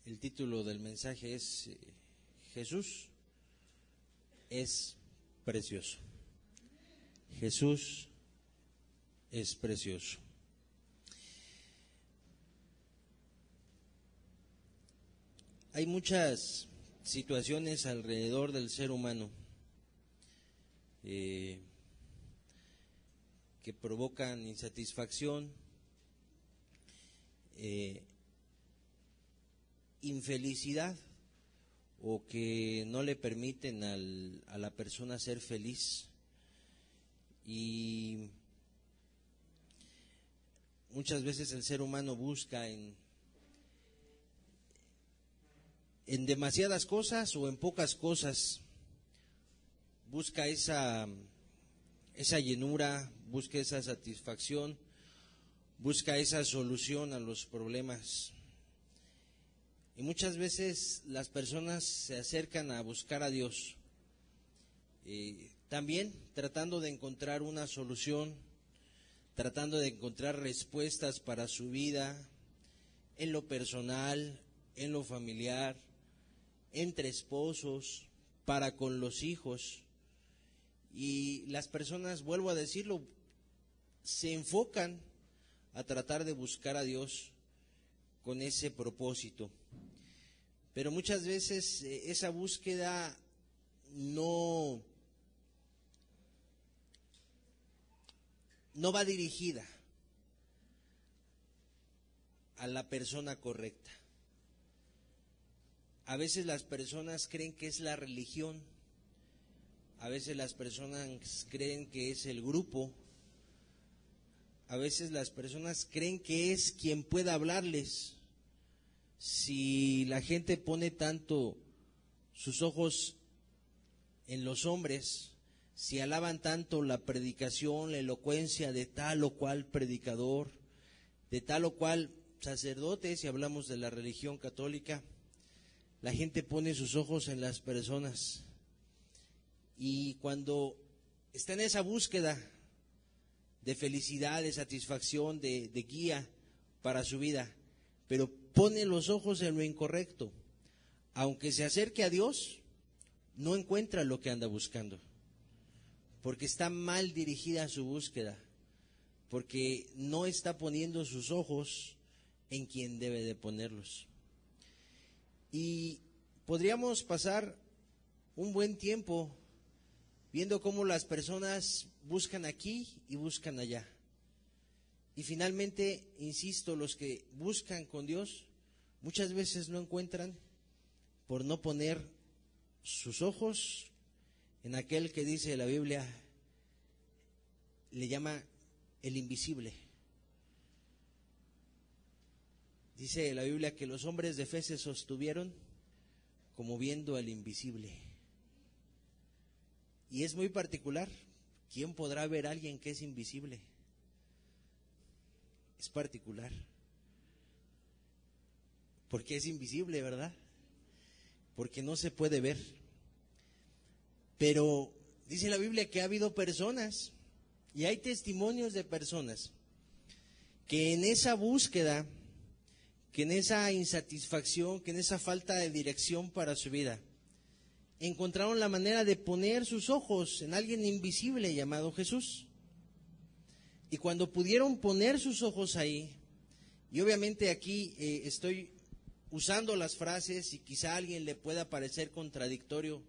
El título del mensaje es Jesús es precioso. Jesús es precioso. Hay muchas situaciones alrededor del ser humano que provocan insatisfacción, infelicidad, o que no le permiten a la persona ser feliz. Y muchas veces el ser humano busca en demasiadas cosas o en pocas cosas, busca esa llenura, busca esa satisfacción, busca esa solución a los problemas. Y muchas veces las personas se acercan a buscar a Dios, también tratando de encontrar una solución, tratando de encontrar respuestas para su vida, en lo personal, en lo familiar, entre esposos, para con los hijos. Y las personas, vuelvo a decirlo, se enfocan a tratar de buscar a Dios con ese propósito. Pero muchas veces esa búsqueda no va dirigida a la persona correcta. A veces las personas creen que es la religión, a veces las personas creen que es el grupo, a veces las personas creen que es quien pueda hablarles. Si la gente pone tanto sus ojos en los hombres, si alaban tanto la predicación, la elocuencia de tal o cual predicador, de tal o cual sacerdote, si hablamos de la religión católica, la gente pone sus ojos en las personas. Y cuando está en esa búsqueda de felicidad, de satisfacción, de guía para su vida, pero pone los ojos en lo incorrecto, aunque se acerque a Dios, no encuentra lo que anda buscando, porque está mal dirigida su búsqueda, porque no está poniendo sus ojos en quien debe de ponerlos. Y podríamos pasar un buen tiempo viendo cómo las personas buscan aquí y buscan allá. Y finalmente, insisto, los que buscan con Dios muchas veces no encuentran por no poner sus ojos en aquel que dice la Biblia, le llama el invisible. Dice la Biblia que los hombres de fe se sostuvieron como viendo al invisible. Y es muy particular. ¿Quién podrá ver a alguien que es invisible? Es particular. Porque es invisible, ¿verdad? Porque no se puede ver. Pero dice la Biblia que ha habido personas, y hay testimonios de personas, que en esa búsqueda, que en esa insatisfacción, que en esa falta de dirección para su vida, encontraron la manera de poner sus ojos en alguien invisible llamado Jesús. Y cuando pudieron poner sus ojos ahí, y obviamente aquí estoy usando las frases y quizá a alguien le pueda parecer contradictorio.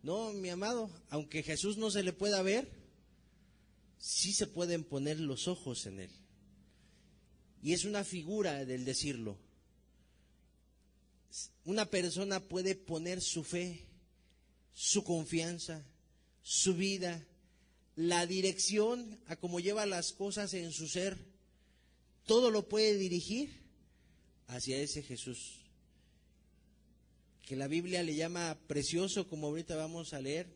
No, mi amado, aunque Jesús no se le pueda ver, sí se pueden poner los ojos en él. Y es una figura del decirlo. Una persona puede poner su fe, su confianza, su vida, la dirección a cómo lleva las cosas en su ser, todo lo puede dirigir hacia ese Jesús, que la Biblia le llama precioso, como ahorita vamos a leer,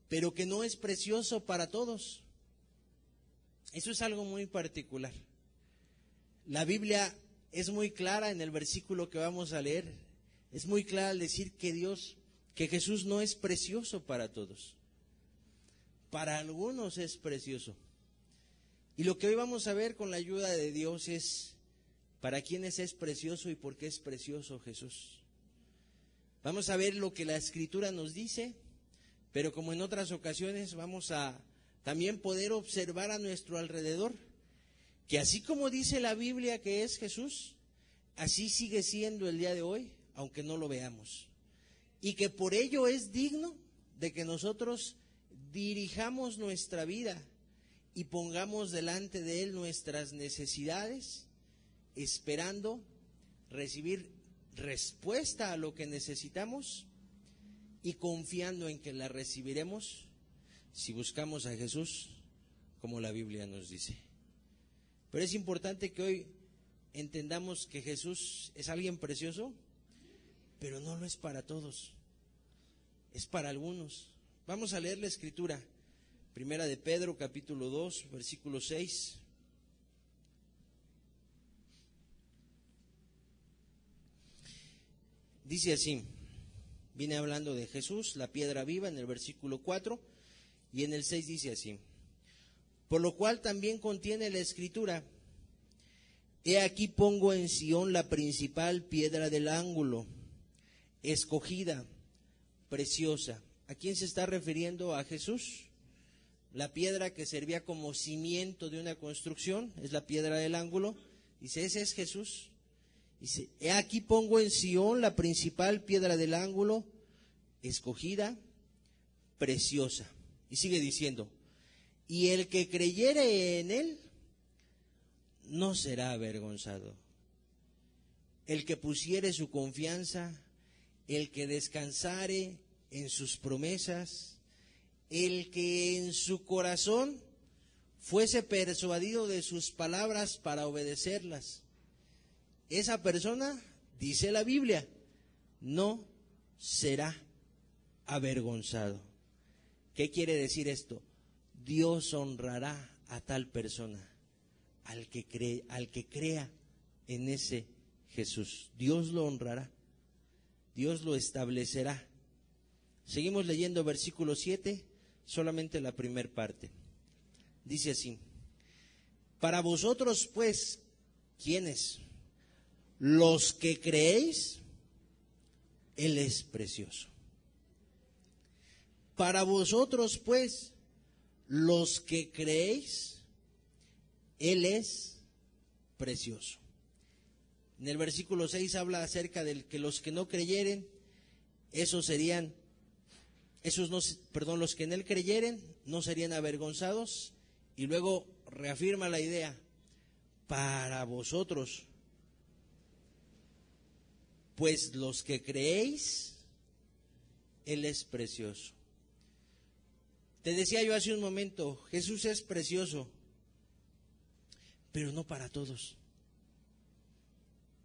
pero que no es precioso para todos. Eso es algo muy particular. La Biblia es muy clara en el versículo que vamos a leer, es muy clara al decir que Jesús no es precioso para todos. Para algunos es precioso. Y lo que hoy vamos a ver con la ayuda de Dios es ¿Para quiénes es precioso y por qué es precioso Jesús? Vamos a ver lo que la Escritura nos dice, pero como en otras ocasiones vamos a también poder observar a nuestro alrededor que así como dice la Biblia que es Jesús, así sigue siendo el día de hoy, aunque no lo veamos. Y que por ello es digno de que nosotros dirijamos nuestra vida y pongamos delante de Él nuestras necesidades, esperando recibir respuesta a lo que necesitamos y confiando en que la recibiremos si buscamos a Jesús como la Biblia nos dice. Pero es importante que hoy entendamos que Jesús es alguien precioso, pero no lo es para todos, es para algunos. Vamos a leer la Escritura, Primera de Pedro, capítulo 2, versículo 6. Dice así, viene hablando de Jesús, la piedra viva, en el versículo 4, y en el 6 dice así: por lo cual también contiene la Escritura: he aquí pongo en Sión la principal piedra del ángulo, escogida, preciosa. ¿A quién se está refiriendo? A Jesús. La piedra que servía como cimiento de una construcción es la piedra del ángulo. Dice, ese es Jesús. Dice, he aquí pongo en Sión la principal piedra del ángulo, escogida, preciosa. Y sigue diciendo, y el que creyere en él no será avergonzado. El que pusiere su confianza, el que descansare en sus promesas, el que en su corazón fuese persuadido de sus palabras para obedecerlas, esa persona, dice la Biblia, no será avergonzado. ¿Qué quiere decir esto? Dios honrará a tal persona, al que crea en ese Jesús. Dios lo honrará, Dios lo establecerá. Seguimos leyendo versículo 7, solamente la primera parte. Dice así: para vosotros pues, ¿quiénes? Los que creéis, Él es precioso. Para vosotros pues, los que creéis, Él es precioso. En el versículo 6 habla acerca de que los que no creyeren, los que en Él creyeren no serían avergonzados. Y luego reafirma la idea, para vosotros, pues los que creéis, Él es precioso. Te decía yo hace un momento, Jesús es precioso, pero no para todos.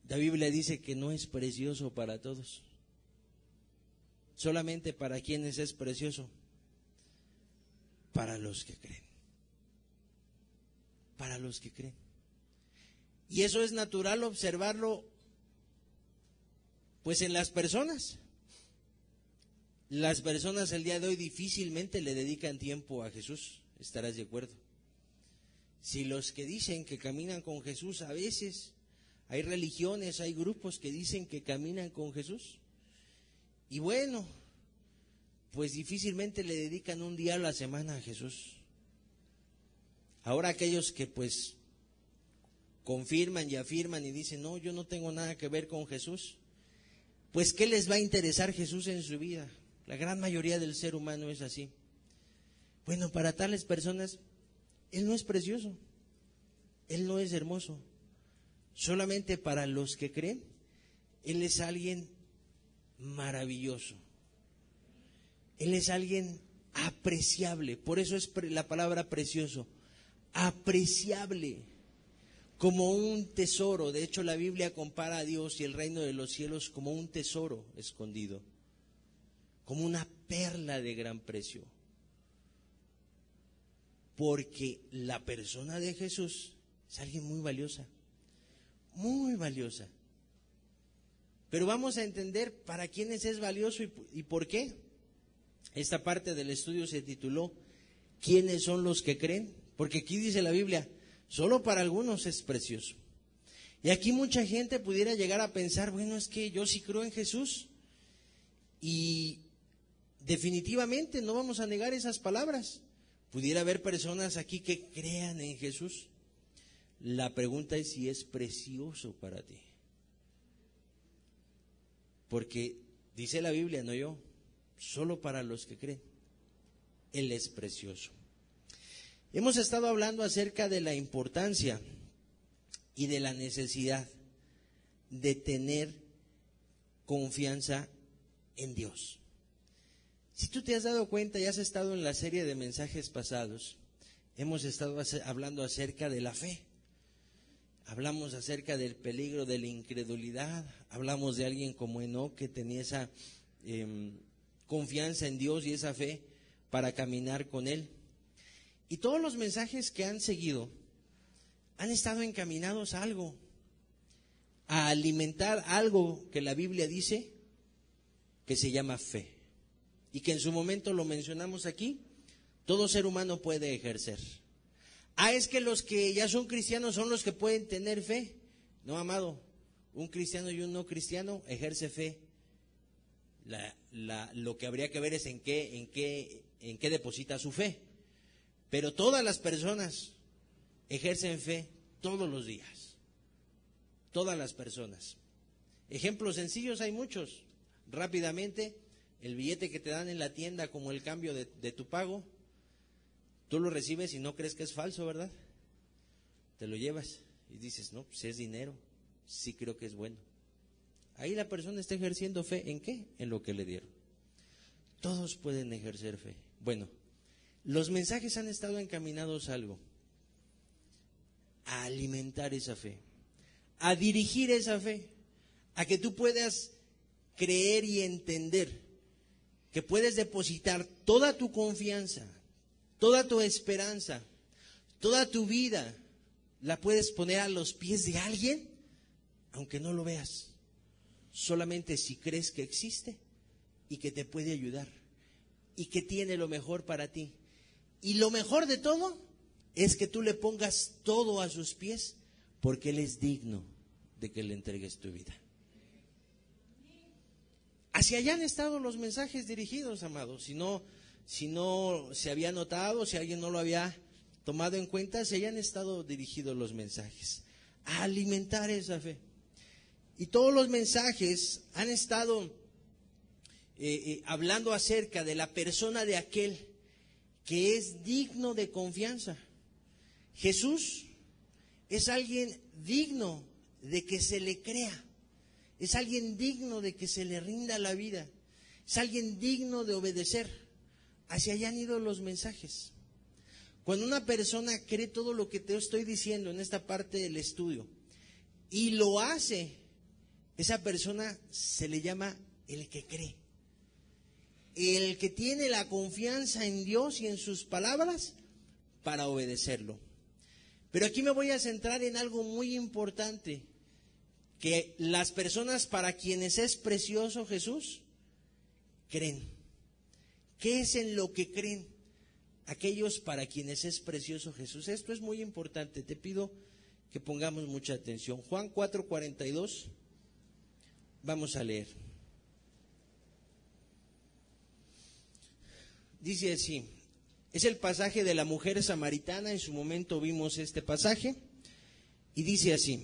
La Biblia dice que no es precioso para todos. Solamente para quienes es precioso, para los que creen. Para los que creen. Y eso es natural observarlo, pues en las personas. Las personas el día de hoy difícilmente le dedican tiempo a Jesús, estarás de acuerdo. Si los que dicen que caminan con Jesús, a veces hay religiones, hay grupos que dicen que caminan con Jesús, y bueno, pues difícilmente le dedican un día a la semana a Jesús. Ahora aquellos que pues confirman y afirman y dicen, no, yo no tengo nada que ver con Jesús, pues ¿qué les va a interesar Jesús en su vida? La gran mayoría del ser humano es así. Bueno, para tales personas, Él no es precioso, Él no es hermoso. Solamente para los que creen, Él es alguien maravilloso. Él es alguien apreciable. Por eso es la palabra precioso. Apreciable. Como un tesoro. De hecho, la Biblia compara a Dios y el reino de los cielos como un tesoro escondido. Como una perla de gran precio. Porque la persona de Jesús es alguien muy valiosa. Muy valiosa. Pero vamos a entender para quiénes es valioso y por qué. Esta parte del estudio se tituló ¿quiénes son los que creen? Porque aquí dice la Biblia, solo para algunos es precioso. Y aquí mucha gente pudiera llegar a pensar, bueno, es que yo sí creo en Jesús. Y definitivamente no vamos a negar esas palabras. Pudiera haber personas aquí que crean en Jesús. La pregunta es si es precioso para ti. Porque dice la Biblia, no yo, solo para los que creen. Él es precioso. Hemos estado hablando acerca de la importancia y de la necesidad de tener confianza en Dios. Si tú te has dado cuenta y has estado en la serie de mensajes pasados, hemos estado hablando acerca de la fe. Hablamos acerca del peligro de la incredulidad. Hablamos de alguien como Enoc que tenía esa confianza en Dios y esa fe para caminar con Él. Y todos los mensajes que han seguido han estado encaminados a algo, a alimentar algo que la Biblia dice que se llama fe. Y que en su momento lo mencionamos aquí, todo ser humano puede ejercer. Es que los que ya son cristianos son los que pueden tener fe. No, amado, un cristiano y un no cristiano ejerce fe. Lo que habría que ver es en qué deposita su fe. Pero todas las personas ejercen fe todos los días. Todas las personas. Ejemplos sencillos hay muchos. Rápidamente, el billete que te dan en la tienda como el cambio de tu pago, tú lo recibes y no crees que es falso, ¿verdad? Te lo llevas y dices, no, pues es dinero, sí creo que es bueno. Ahí la persona está ejerciendo fe, ¿en qué? En lo que le dieron. Todos pueden ejercer fe. Bueno, los mensajes han estado encaminados a algo, a alimentar esa fe, a dirigir esa fe, a que tú puedas creer y entender que puedes depositar toda tu confianza, toda tu esperanza, toda tu vida, la puedes poner a los pies de alguien, aunque no lo veas, solamente si crees que existe y que te puede ayudar y que tiene lo mejor para ti. Y lo mejor de todo es que tú le pongas todo a sus pies, porque Él es digno de que le entregues tu vida. Hacia allá han estado los mensajes dirigidos, amados. Si no se había notado, si alguien no lo había tomado en cuenta, hacia allá han estado dirigidos los mensajes, a alimentar esa fe. Y todos los mensajes han estado hablando acerca de la persona de aquel que es digno de confianza. Jesús es alguien digno de que se le crea. Es alguien digno de que se le rinda la vida. Es alguien digno de obedecer. Hacia allá han ido los mensajes. Cuando una persona cree todo lo que te estoy diciendo en esta parte del estudio y lo hace, esa persona se le llama el que cree. El que tiene la confianza en Dios y en sus palabras para obedecerlo. Pero aquí me voy a centrar en algo muy importante, que las personas para quienes es precioso Jesús, creen. ¿Qué es en lo que creen aquellos para quienes es precioso Jesús? Esto es muy importante, te pido que pongamos mucha atención. Juan 4:42, vamos a leer. Dice así, es el pasaje de la mujer samaritana, en su momento vimos este pasaje, y dice así: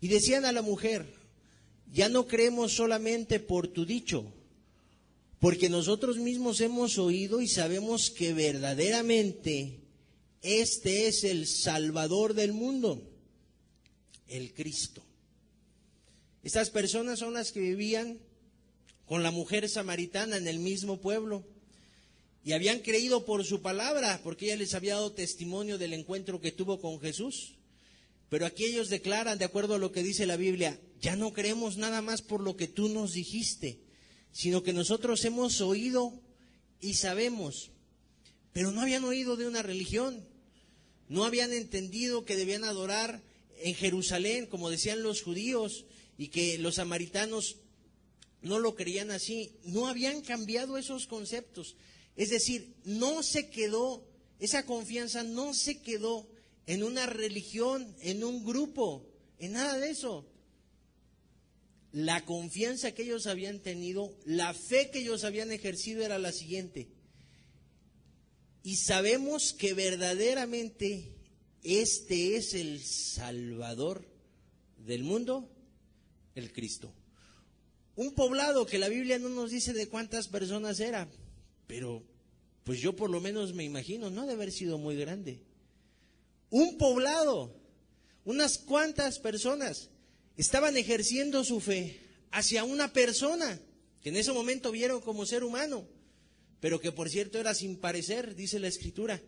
y decían a la mujer, ya no creemos solamente por tu dicho, porque nosotros mismos hemos oído y sabemos que verdaderamente este es el Salvador del mundo, el Cristo. Estas personas son las que vivían con la mujer samaritana en el mismo pueblo y habían creído por su palabra, porque ella les había dado testimonio del encuentro que tuvo con Jesús. Pero aquí ellos declaran, de acuerdo a lo que dice la Biblia, ya no creemos nada más por lo que tú nos dijiste, sino que nosotros hemos oído y sabemos. Pero no habían oído de una religión, no habían entendido que debían adorar en Jerusalén, como decían los judíos, y que los samaritanos no lo creían así. No habían cambiado esos conceptos. Es decir, no se quedó, esa confianza no se quedó en una religión, en un grupo, en nada de eso. La confianza que ellos habían tenido, la fe que ellos habían ejercido era la siguiente. Y sabemos que verdaderamente este es el Salvador del mundo, el Cristo. Un poblado que la Biblia no nos dice de cuántas personas era, pero pues yo por lo menos me imagino, no ha de haber sido muy grande. Un poblado, unas cuantas personas estaban ejerciendo su fe hacia una persona que en ese momento vieron como ser humano, pero que por cierto era sin parecer, dice la Escritura.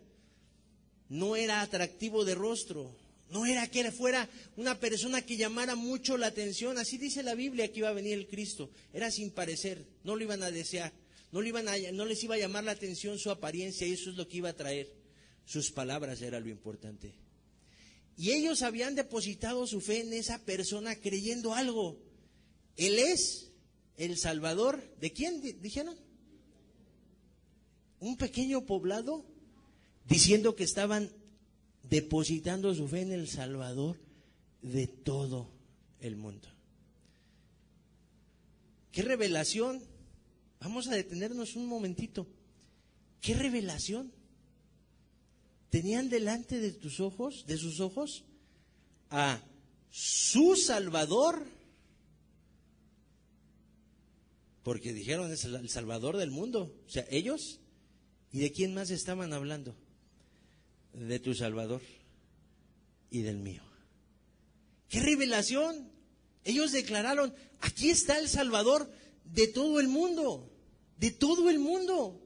No era atractivo de rostro, no era que fuera una persona que llamara mucho la atención, así dice la Biblia que iba a venir el Cristo. Era sin parecer, no lo iban a desear, no les iba a llamar la atención su apariencia, y eso es lo que iba a traer. Sus palabras era lo importante. Y ellos habían depositado su fe en esa persona creyendo algo. Él es el Salvador. ¿De quién dijeron? Un pequeño poblado, diciendo que estaban depositando su fe en el Salvador de todo el mundo. ¿Qué revelación? Vamos a detenernos un momentito. ¿Qué revelación? Tenían delante de sus ojos, a su Salvador, porque dijeron es el Salvador del mundo, o sea, ellos. ¿Y de quién más estaban hablando? De tu Salvador y del mío. ¡Qué revelación! Ellos declararon, aquí está el Salvador de todo el mundo, de todo el mundo.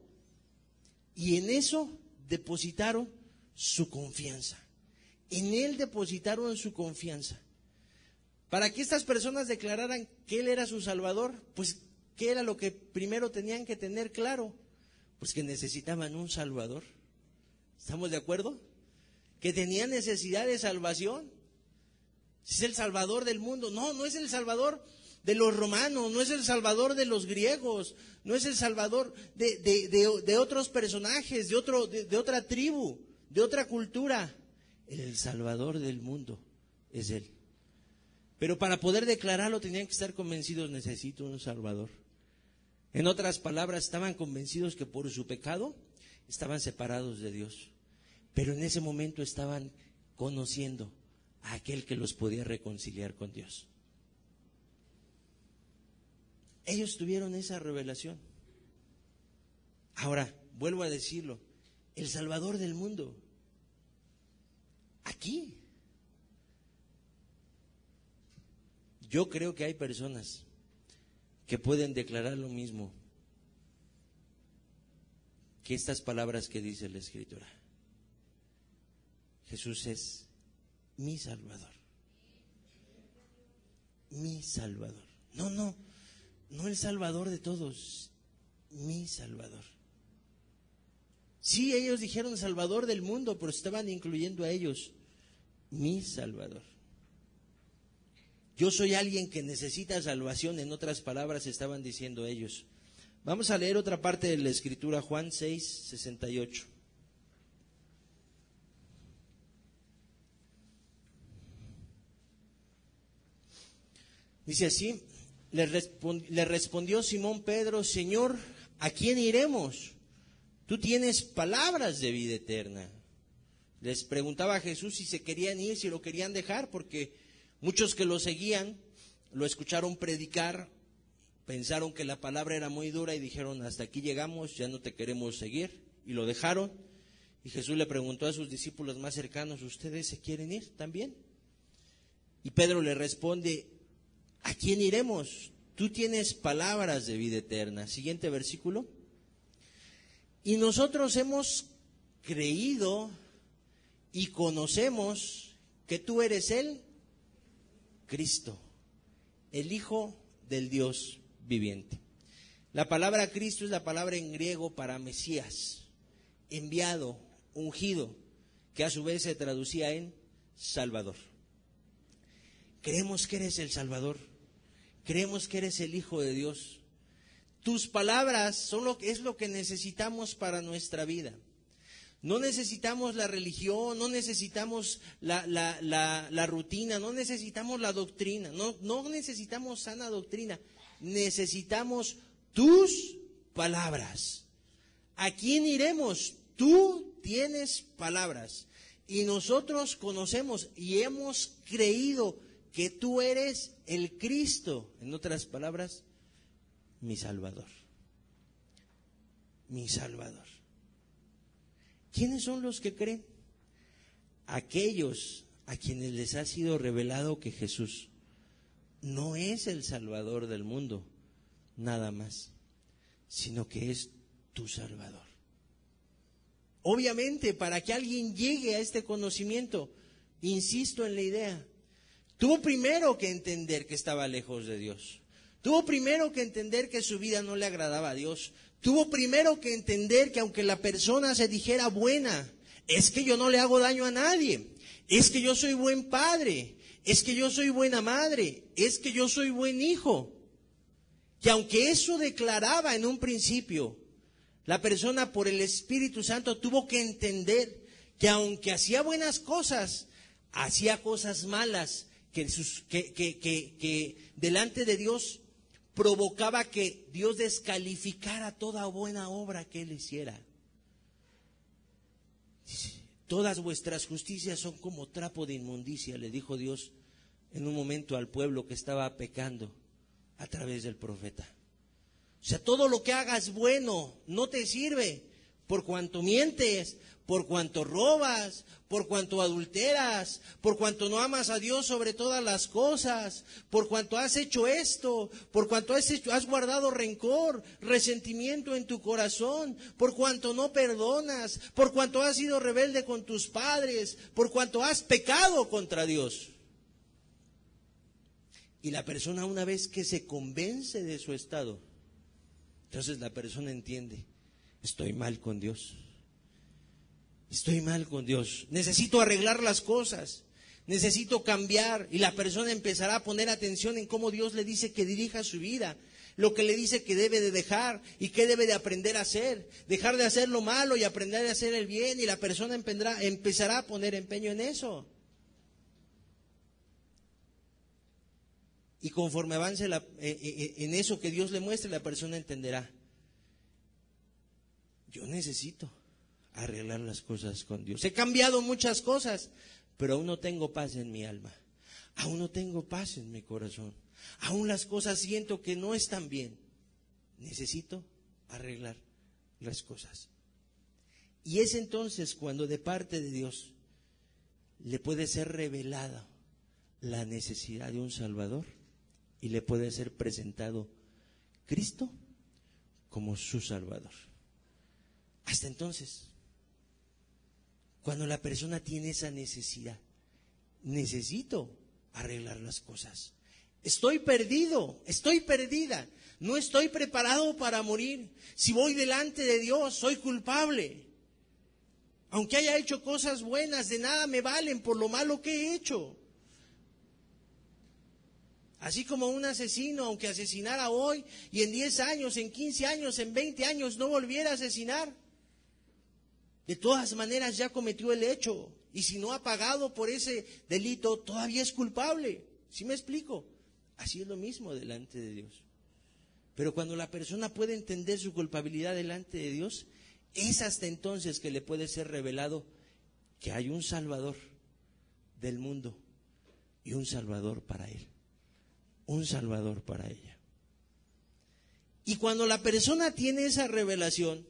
Y en eso depositaron su confianza. En Él depositaron su confianza. Para que estas personas declararan que Él era su Salvador, pues, ¿qué era lo que primero tenían que tener claro? Pues que necesitaban un Salvador. ¿Estamos de acuerdo? Que tenían necesidad de salvación. Es el Salvador del mundo. No, no es el Salvador de los romanos, no es el Salvador de los griegos, no es el Salvador de otros personajes, de otra tribu, de otra cultura. El Salvador del mundo es Él. Pero para poder declararlo tenían que estar convencidos, necesito un Salvador. En otras palabras, estaban convencidos que por su pecado estaban separados de Dios. Pero en ese momento estaban conociendo a aquel que los podía reconciliar con Dios. Ellos tuvieron esa revelación. Ahora, vuelvo a decirlo, el Salvador del mundo, aquí. Yo creo que hay personas que pueden declarar lo mismo que estas palabras que dice la Escritura. Jesús es mi Salvador. Mi Salvador. No el Salvador de todos, mi Salvador. Sí, ellos dijeron Salvador del mundo, pero estaban incluyendo a ellos, mi Salvador. Yo soy alguien que necesita salvación, en otras palabras estaban diciendo ellos. Vamos a leer otra parte de la Escritura, Juan 6:68. Dice así, le respondió Simón Pedro, Señor, ¿a quién iremos? Tú tienes palabras de vida eterna. Les preguntaba a Jesús si se querían ir, si lo querían dejar, porque muchos que lo seguían, lo escucharon predicar, pensaron que la palabra era muy dura y dijeron, hasta aquí llegamos, ya no te queremos seguir, y lo dejaron. Y Jesús le preguntó a sus discípulos más cercanos, ¿ustedes se quieren ir también? Y Pedro le responde, ¿a quién iremos? Tú tienes palabras de vida eterna. Siguiente versículo. Y nosotros hemos creído y conocemos que tú eres el Cristo, el Hijo del Dios viviente. La palabra Cristo es la palabra en griego para Mesías, enviado, ungido, que a su vez se traducía en Salvador. Creemos que eres el Salvador, creemos que eres el Hijo de Dios. Tus palabras es lo que necesitamos para nuestra vida. No necesitamos la religión, no necesitamos la rutina, no necesitamos la doctrina, no necesitamos sana doctrina. Necesitamos tus palabras. ¿A quién iremos? Tú tienes palabras. Y nosotros conocemos y hemos creído que tú eres el Cristo. En otras palabras, mi Salvador. Mi Salvador. ¿Quiénes son los que creen? Aquellos a quienes les ha sido revelado que Jesús no es el Salvador del mundo, nada más, sino que es tu Salvador. Obviamente, para que alguien llegue a este conocimiento, insisto en la idea, tuvo primero que entender que estaba lejos de Dios. Tuvo primero que entender que su vida no le agradaba a Dios. Tuvo primero que entender que aunque la persona se dijera buena, es que yo no le hago daño a nadie, es que yo soy buen padre, es que yo soy buena madre, es que yo soy buen hijo. Que aunque eso declaraba en un principio, la persona por el Espíritu Santo tuvo que entender que aunque hacía buenas cosas, hacía cosas malas que delante de Dios provocaba que Dios descalificara toda buena obra que él hiciera. Todas vuestras justicias son como trapo de inmundicia, le dijo Dios en un momento al pueblo que estaba pecando a través del profeta. O sea, todo lo que hagas bueno no te sirve, por cuanto mientes, por cuanto robas, por cuanto adulteras, por cuanto no amas a Dios sobre todas las cosas, por cuanto has hecho esto, por cuanto has guardado rencor, resentimiento en tu corazón, por cuanto no perdonas, por cuanto has sido rebelde con tus padres, por cuanto has pecado contra Dios. Y la persona, una vez que se convence de su estado, entonces la persona entiende, estoy mal con Dios. Estoy mal con Dios, necesito arreglar las cosas, necesito cambiar, y la persona empezará a poner atención en cómo Dios le dice que dirija su vida, lo que le dice que debe de dejar y qué debe de aprender a hacer, dejar de hacer lo malo y aprender a hacer el bien, y la persona empezará a poner empeño en eso. Y conforme avance en eso que Dios le muestre, la persona entenderá, yo necesito arreglar las cosas con Dios. He cambiado muchas cosas, pero aún no tengo paz en mi alma, aún no tengo paz en mi corazón, aún las cosas siento que no están bien. Necesito arreglar las cosas. Y es entonces cuando de parte de Dios le puede ser revelada la necesidad de un Salvador y le puede ser presentado Cristo como su Salvador. Hasta entonces, cuando la persona tiene esa necesidad, necesito arreglar las cosas. Estoy perdido, estoy perdida, no estoy preparado para morir. Si voy delante de Dios, soy culpable. Aunque haya hecho cosas buenas, de nada me valen por lo malo que he hecho. Así como un asesino, aunque asesinara hoy y en 10 años, en 15 años, en 20 años no volviera a asesinar, de todas maneras ya cometió el hecho, y si no ha pagado por ese delito, todavía es culpable. ¿Sí me explico? Así es lo mismo delante de Dios. Pero cuando la persona puede entender su culpabilidad delante de Dios, es hasta entonces que le puede ser revelado que hay un Salvador del mundo y un Salvador para él, un Salvador para ella. Y cuando la persona tiene esa revelación,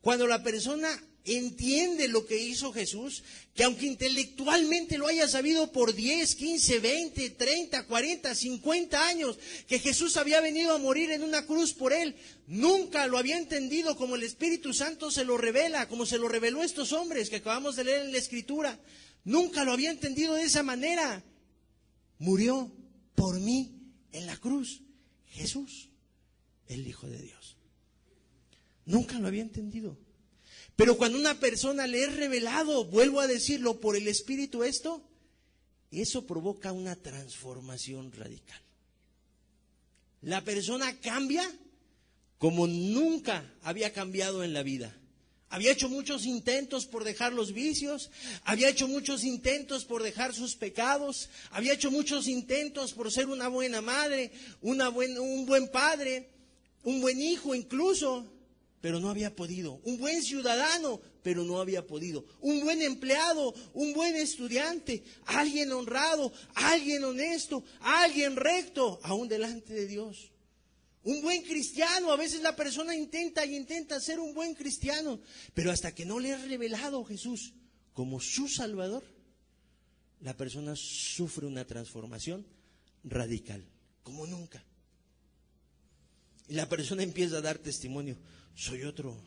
cuando la persona entiende lo que hizo Jesús, que aunque intelectualmente lo haya sabido por 10, 15, 20, 30, 40, 50 años, que Jesús había venido a morir en una cruz por él, nunca lo había entendido como el Espíritu Santo se lo revela, como se lo reveló a estos hombres que acabamos de leer en la Escritura. Nunca lo había entendido de esa manera. Murió por mí en la cruz Jesús, el Hijo de Dios. Nunca lo había entendido. Pero cuando una persona le es revelado, vuelvo a decirlo, por el Espíritu esto, eso provoca una transformación radical. La persona cambia como nunca había cambiado en la vida. había hecho muchos intentos por dejar los vicios, había hecho muchos intentos por dejar sus pecados, había hecho muchos intentos por ser una buena madre, un buen padre, un buen hijo incluso, pero no había podido. Un buen ciudadano, pero no había podido. Un buen empleado, un buen estudiante, alguien honrado, alguien honesto, alguien recto, aún delante de Dios. Un buen cristiano, a veces la persona intenta ser un buen cristiano, pero hasta que no le es revelado Jesús como su Salvador, la persona sufre una transformación radical, como nunca. Y la persona empieza a dar testimonio, soy otro.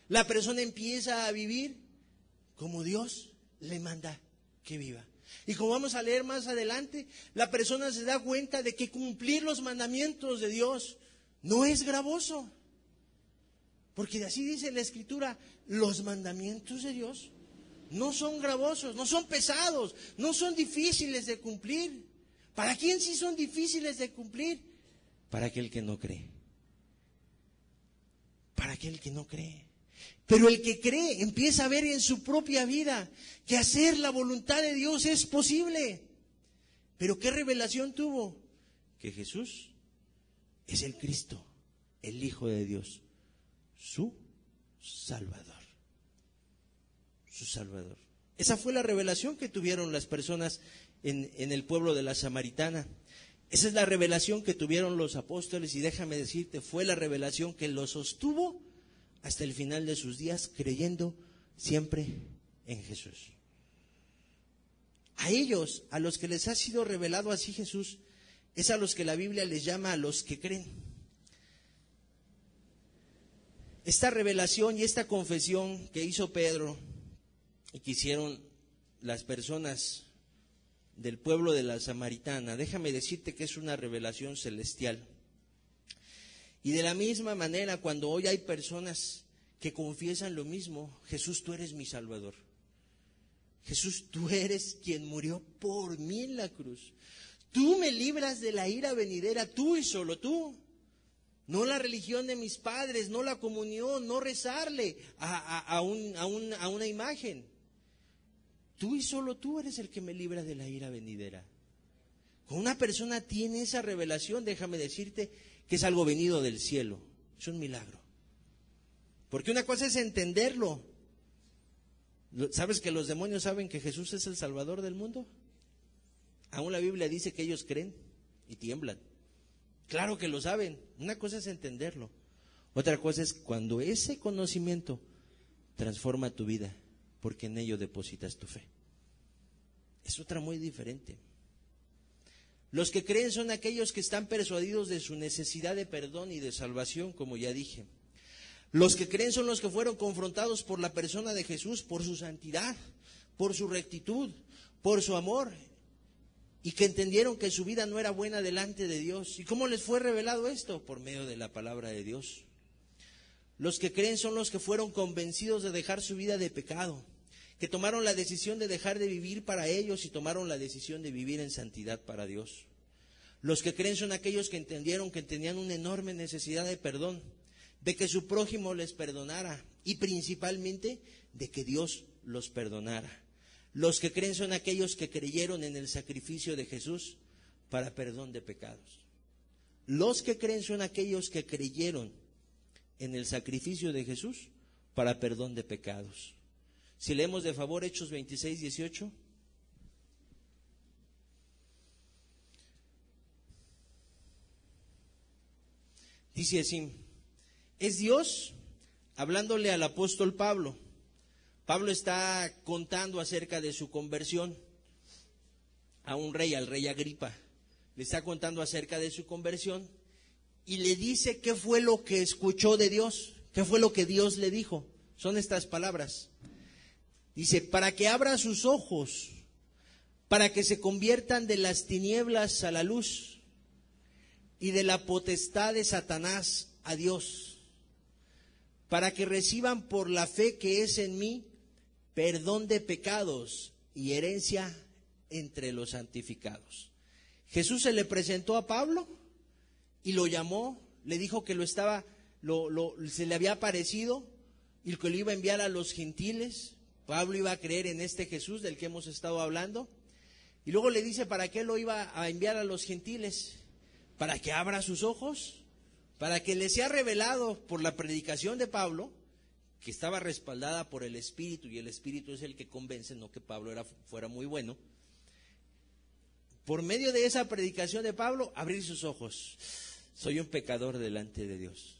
La persona empieza a vivir como Dios le manda que viva. Y como vamos a leer más adelante, la persona se da cuenta de que cumplir los mandamientos de Dios no es gravoso. Porque así dice la Escritura, los mandamientos de Dios no son gravosos, no son pesados, no son difíciles de cumplir. ¿Para quién sí son difíciles de cumplir? Para aquel que no cree. Para aquel que no cree. Pero el que cree empieza a ver en su propia vida que hacer la voluntad de Dios es posible. Pero ¿qué revelación tuvo? Que Jesús es el Cristo, el Hijo de Dios, su Salvador. Su Salvador. Esa fue la revelación que tuvieron las personas en el pueblo de la Samaritana. Esa es la revelación que tuvieron los apóstoles y déjame decirte, fue la revelación que los sostuvo hasta el final de sus días, creyendo siempre en Jesús. A ellos, a los que les ha sido revelado así Jesús, es a los que la Biblia les llama a los que creen. Esta revelación y esta confesión que hizo Pedro y que hicieron las personas del pueblo de la Samaritana, déjame decirte que es una revelación celestial. Y de la misma manera, cuando hoy hay personas que confiesan lo mismo, Jesús, tú eres mi Salvador. Jesús, tú eres quien murió por mí en la cruz. Tú me libras de la ira venidera, tú y solo tú. No la religión de mis padres, no la comunión, no rezarle a una imagen. Tú y solo tú eres el que me libra de la ira venidera. Cuando una persona tiene esa revelación, déjame decirte que es algo venido del cielo. Es un milagro. Porque una cosa es entenderlo. ¿Sabes que los demonios saben que Jesús es el Salvador del mundo? Aún la Biblia dice que ellos creen y tiemblan. Claro que lo saben. Una cosa es entenderlo. Otra cosa es cuando ese conocimiento transforma tu vida, porque en ello depositas tu fe. Es otra muy diferente. Los que creen son aquellos que están persuadidos de su necesidad de perdón y de salvación, como ya dije. Los que creen son los que fueron confrontados por la persona de Jesús, por su santidad, por su rectitud, por su amor, y que entendieron que su vida no era buena delante de Dios. ¿Y cómo les fue revelado esto? Por medio de la palabra de Dios. Los que creen son los que fueron convencidos de dejar su vida de pecado, que tomaron la decisión de dejar de vivir para ellos y tomaron la decisión de vivir en santidad para Dios. Los que creen son aquellos que entendieron que tenían una enorme necesidad de perdón, de que su prójimo les perdonara y principalmente de que Dios los perdonara. Los que creen son aquellos que creyeron en el sacrificio de Jesús para perdón de pecados. Los que creen son aquellos que creyeron en el sacrificio de Jesús para perdón de pecados. Si leemos de favor Hechos 26, 18. Dice así, es Dios hablándole al apóstol Pablo. Pablo está contando acerca de su conversión a un rey, al rey Agripa. Le está contando acerca de su conversión y le dice qué fue lo que escuchó de Dios, qué fue lo que Dios le dijo. Son estas palabras. Dice, para que abra sus ojos, para que se conviertan de las tinieblas a la luz y de la potestad de Satanás a Dios, para que reciban por la fe que es en mí perdón de pecados y herencia entre los santificados. Jesús se le presentó a Pablo y lo llamó, le dijo que lo estaba se le había aparecido y que lo iba a enviar a los gentiles. Pablo iba a creer en este Jesús del que hemos estado hablando. Y luego le dice para qué lo iba a enviar a los gentiles. Para que abra sus ojos, para que le sea revelado por la predicación de Pablo, que estaba respaldada por el Espíritu, y el Espíritu es el que convence, no que Pablo fuera muy bueno. Por medio de esa predicación de Pablo, abrir sus ojos. Soy un pecador delante de Dios.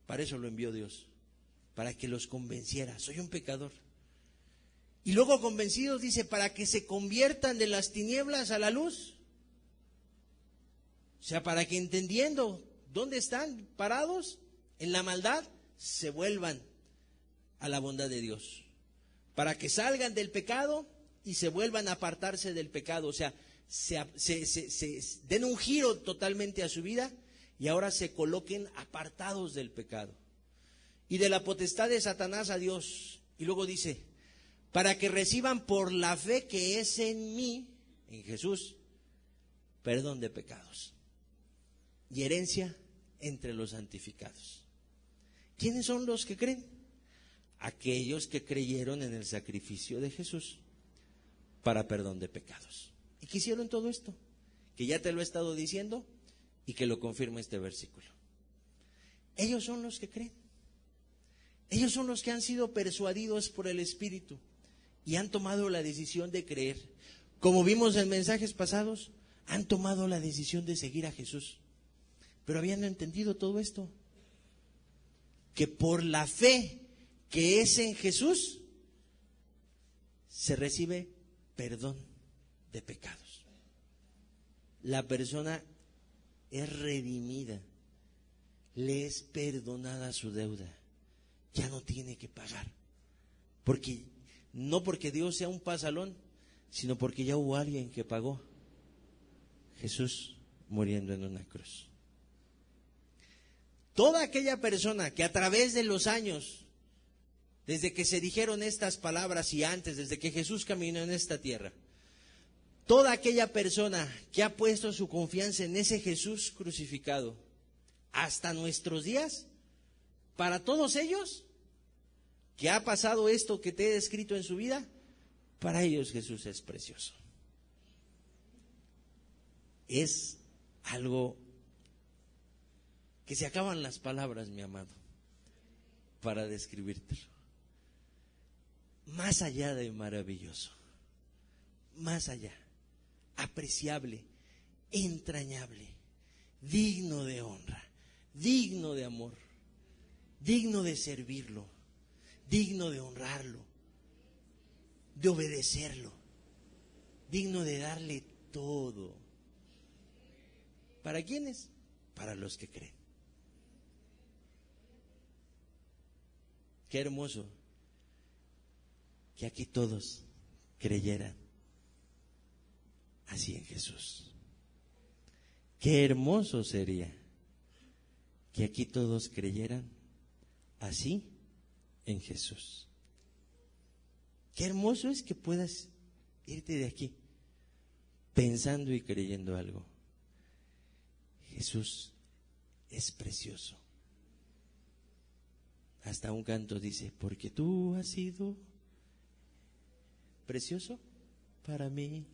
Para eso lo envió Dios, para que los convenciera. Soy un pecador. Y luego convencidos dice, para que se conviertan de las tinieblas a la luz. O sea, para que entendiendo dónde están parados, en la maldad, se vuelvan a la bondad de Dios. Para que salgan del pecado y se vuelvan a apartarse del pecado. O sea, se den un giro totalmente a su vida y ahora se coloquen apartados del pecado y de la potestad de Satanás a Dios. Y luego dice, para que reciban por la fe que es en mí, en Jesús, perdón de pecados y herencia entre los santificados. ¿Quiénes son los que creen? Aquellos que creyeron en el sacrificio de Jesús para perdón de pecados. ¿Y qué hicieron todo esto? Que ya te lo he estado diciendo y que lo confirma este versículo. Ellos son los que creen. Ellos son los que han sido persuadidos por el Espíritu y han tomado la decisión de creer. Como vimos en mensajes pasados, han tomado la decisión de seguir a Jesús. Pero habían entendido todo esto, que por la fe que es en Jesús se recibe perdón de pecados. La persona es redimida, le es perdonada su deuda, ya no tiene que pagar, no porque Dios sea un pasalón, sino porque ya hubo alguien que pagó, Jesús muriendo en una cruz. Toda aquella persona que a través de los años, desde que se dijeron estas palabras y antes, desde que Jesús caminó en esta tierra, toda aquella persona que ha puesto su confianza en ese Jesús crucificado, hasta nuestros días, para todos ellos, que ha pasado esto que te he descrito en su vida, para ellos Jesús es precioso. Es algo que se acaban las palabras, mi amado, para describírtelo. Más allá de maravilloso, más allá, apreciable, entrañable, digno de honra, digno de amor, digno de servirlo, digno de honrarlo, de obedecerlo, digno de darle todo. ¿Para quiénes? Para los que creen. Qué hermoso que aquí todos creyeran así en Jesús. Qué hermoso sería que aquí todos creyeran así en Jesús. Qué hermoso es que puedas irte de aquí pensando y creyendo algo. Jesús es precioso. Hasta un canto dice, porque tú has sido precioso para mí,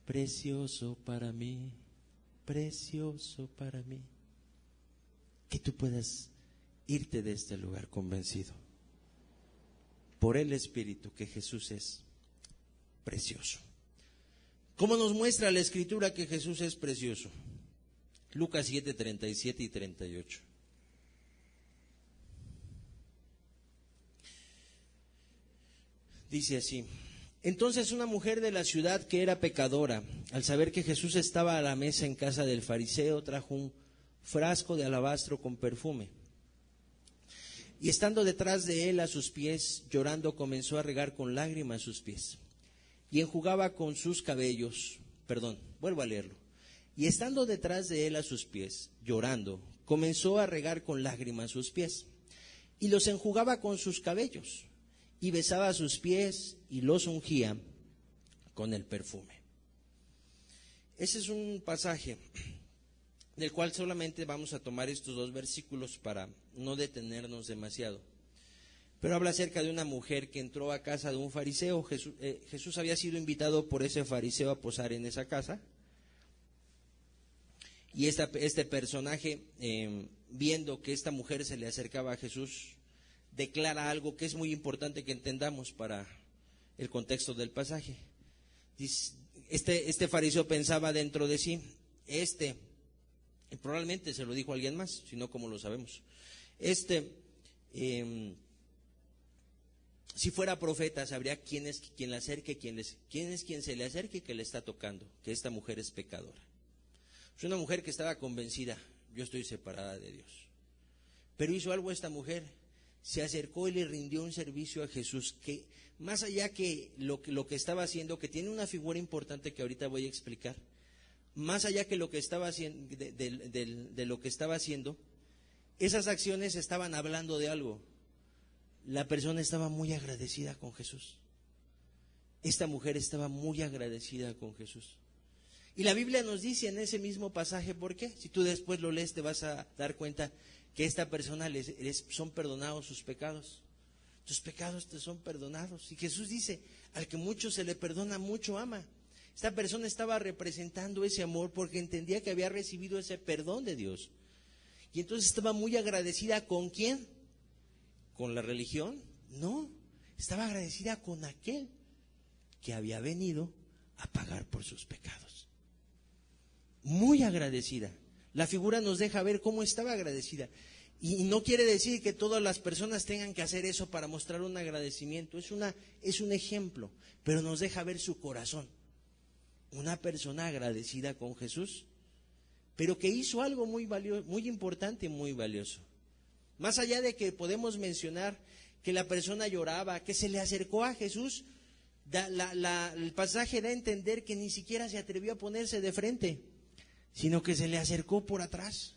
precioso para mí, precioso para mí. Que tú puedas irte de este lugar convencido por el Espíritu que Jesús es precioso. ¿Cómo nos muestra la Escritura que Jesús es precioso? Lucas 7, 37 y 38. Dice así: entonces una mujer de la ciudad que era pecadora, al saber que Jesús estaba a la mesa en casa del fariseo, trajo un frasco de alabastro con perfume. Y estando detrás de él a sus pies, llorando, comenzó a regar con lágrimas sus pies. Y enjugaba con sus cabellos, vuelvo a leerlo. Y estando detrás de él a sus pies, llorando, comenzó a regar con lágrimas sus pies. Y los enjugaba con sus cabellos. Y besaba sus pies y los ungía con el perfume. Ese es un pasaje del cual solamente vamos a tomar estos 2 versículos para no detenernos demasiado. Pero habla acerca de una mujer que entró a casa de un fariseo. Jesús había sido invitado por ese fariseo a posar en esa casa. Y este personaje, viendo que esta mujer se le acercaba a Jesús, declara algo que es muy importante que entendamos para el contexto del pasaje. Este fariseo pensaba dentro de sí, y probablemente se lo dijo a alguien más, si no, ¿cómo lo sabemos? Si fuera profeta, sabría quién es quien le acerque, quién es quien se le acerque que le está tocando, que esta mujer es pecadora. Es una mujer que estaba convencida, yo estoy separada de Dios. Pero hizo algo esta mujer, se acercó y le rindió un servicio a Jesús, que más allá que lo que estaba haciendo, que tiene una figura importante que ahorita voy a explicar, más allá que lo que estaba haciendo, de lo que estaba haciendo, esas acciones estaban hablando de algo. La persona estaba muy agradecida con Jesús. Esta mujer estaba muy agradecida con Jesús. Y la Biblia nos dice en ese mismo pasaje, ¿por qué? Si tú después lo lees te vas a dar cuenta que a esta persona son perdonados sus pecados. Tus pecados te son perdonados. Y Jesús dice, al que mucho se le perdona, mucho ama. Esta persona estaba representando ese amor porque entendía que había recibido ese perdón de Dios. Y entonces estaba muy agradecida, ¿con quién? ¿Con la religión? No, estaba agradecida con aquel que había venido a pagar por sus pecados. Muy agradecida. La figura nos deja ver cómo estaba agradecida. Y no quiere decir que todas las personas tengan que hacer eso para mostrar un agradecimiento. Es un ejemplo, pero nos deja ver su corazón. Una persona agradecida con Jesús, pero que hizo algo muy valioso, muy importante y muy valioso. Más allá de que podemos mencionar que la persona lloraba, que se le acercó a Jesús, el pasaje da a entender que ni siquiera se atrevió a ponerse de frente, sino que se le acercó por atrás.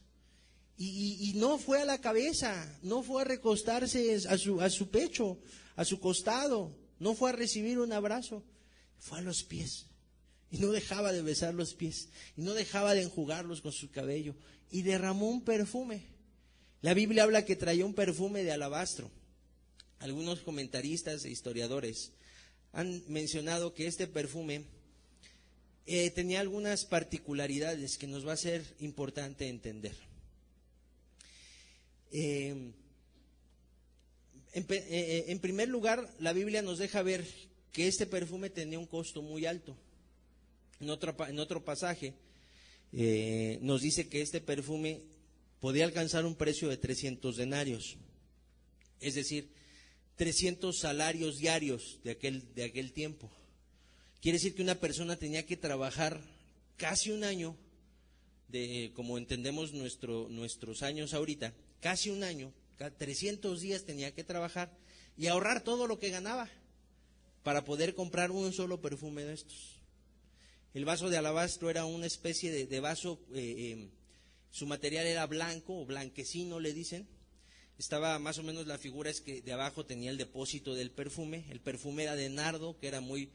Y no fue a la cabeza, no fue a recostarse a su pecho, a su costado, no fue a recibir un abrazo, fue a los pies. Y no dejaba de besar los pies, y no dejaba de enjugarlos con su cabello, y derramó un perfume. La Biblia habla que traía un perfume de alabastro. Algunos comentaristas e historiadores han mencionado que este perfume tenía algunas particularidades que nos va a ser importante entender. En primer lugar, la Biblia nos deja ver que este perfume tenía un costo muy alto. En otro pasaje nos dice que este perfume podía alcanzar un precio de 300 denarios, es decir, 300 salarios diarios de aquel tiempo. Quiere decir que una persona tenía que trabajar casi un año, como entendemos nuestros años ahorita, casi un año, 300 días tenía que trabajar y ahorrar todo lo que ganaba para poder comprar un solo perfume de estos. El vaso de alabastro era una especie de vaso, su material era blanco o blanquecino, le dicen. Estaba más o menos, la figura es que de abajo tenía el depósito del perfume. El perfume era de nardo, que era muy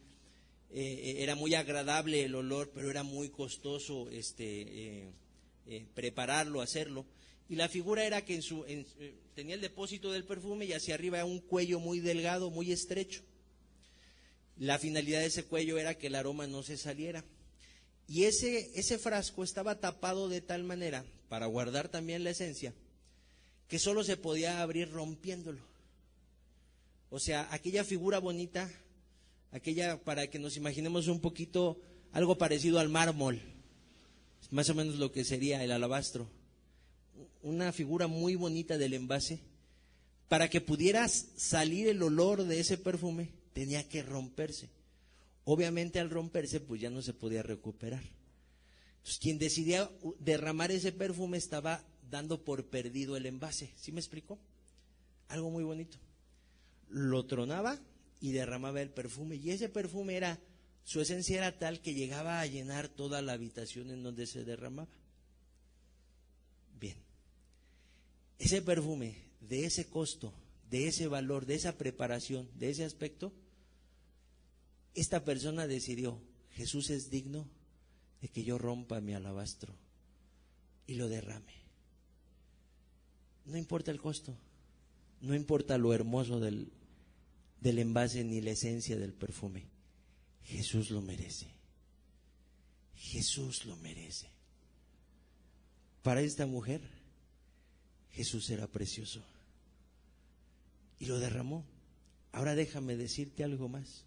agradable el olor, pero era muy costoso prepararlo, hacerlo. Y la figura era que tenía el depósito del perfume y hacia arriba un cuello muy delgado, muy estrecho. La finalidad de ese cuello era que el aroma no se saliera. Y ese frasco estaba tapado de tal manera, para guardar también la esencia, que solo se podía abrir rompiéndolo. O sea, aquella figura bonita, para que nos imaginemos un poquito, algo parecido al mármol, más o menos lo que sería el alabastro. Una figura muy bonita del envase, para que pudiera salir el olor de ese perfume, tenía que romperse. Obviamente al romperse, pues ya no se podía recuperar. Entonces, quien decidía derramar ese perfume estaba dando por perdido el envase. ¿Sí me explicó? Algo muy bonito. Lo tronaba y derramaba el perfume. Y ese perfume su esencia era tal que llegaba a llenar toda la habitación en donde se derramaba. Bien. Ese perfume, de ese costo, de ese valor, de esa preparación, de ese aspecto, esta persona decidió, Jesús es digno de que yo rompa mi alabastro y lo derrame. No importa el costo, no importa lo hermoso del envase ni la esencia del perfume. Jesús lo merece. Jesús lo merece. Para esta mujer, Jesús era precioso y lo derramó. Ahora déjame decirte algo más.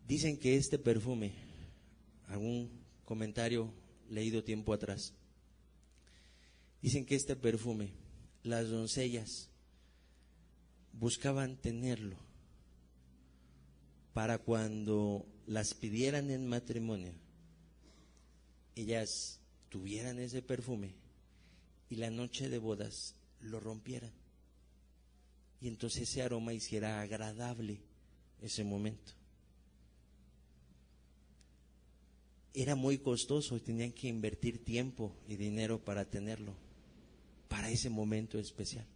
Dicen que este perfume, algún comentario leído tiempo atrás, dicen que este perfume, las doncellas buscaban tenerlo para cuando las pidieran en matrimonio, ellas tuvieran ese perfume y la noche de bodas lo rompieran. Y entonces ese aroma hiciera agradable ese momento. Era muy costoso y tenían que invertir tiempo y dinero para tenerlo, para ese momento especial.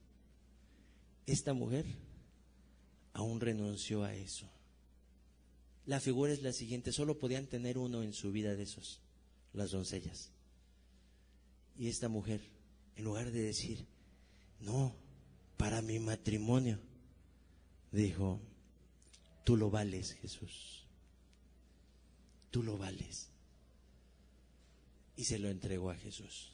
Esta mujer aún renunció a eso. La figura es la siguiente: solo podían tener uno en su vida de esos, las doncellas. Y esta mujer, en lugar de decir, no, para mi matrimonio, dijo, tú lo vales, Jesús, tú lo vales. Y se lo entregó a Jesús.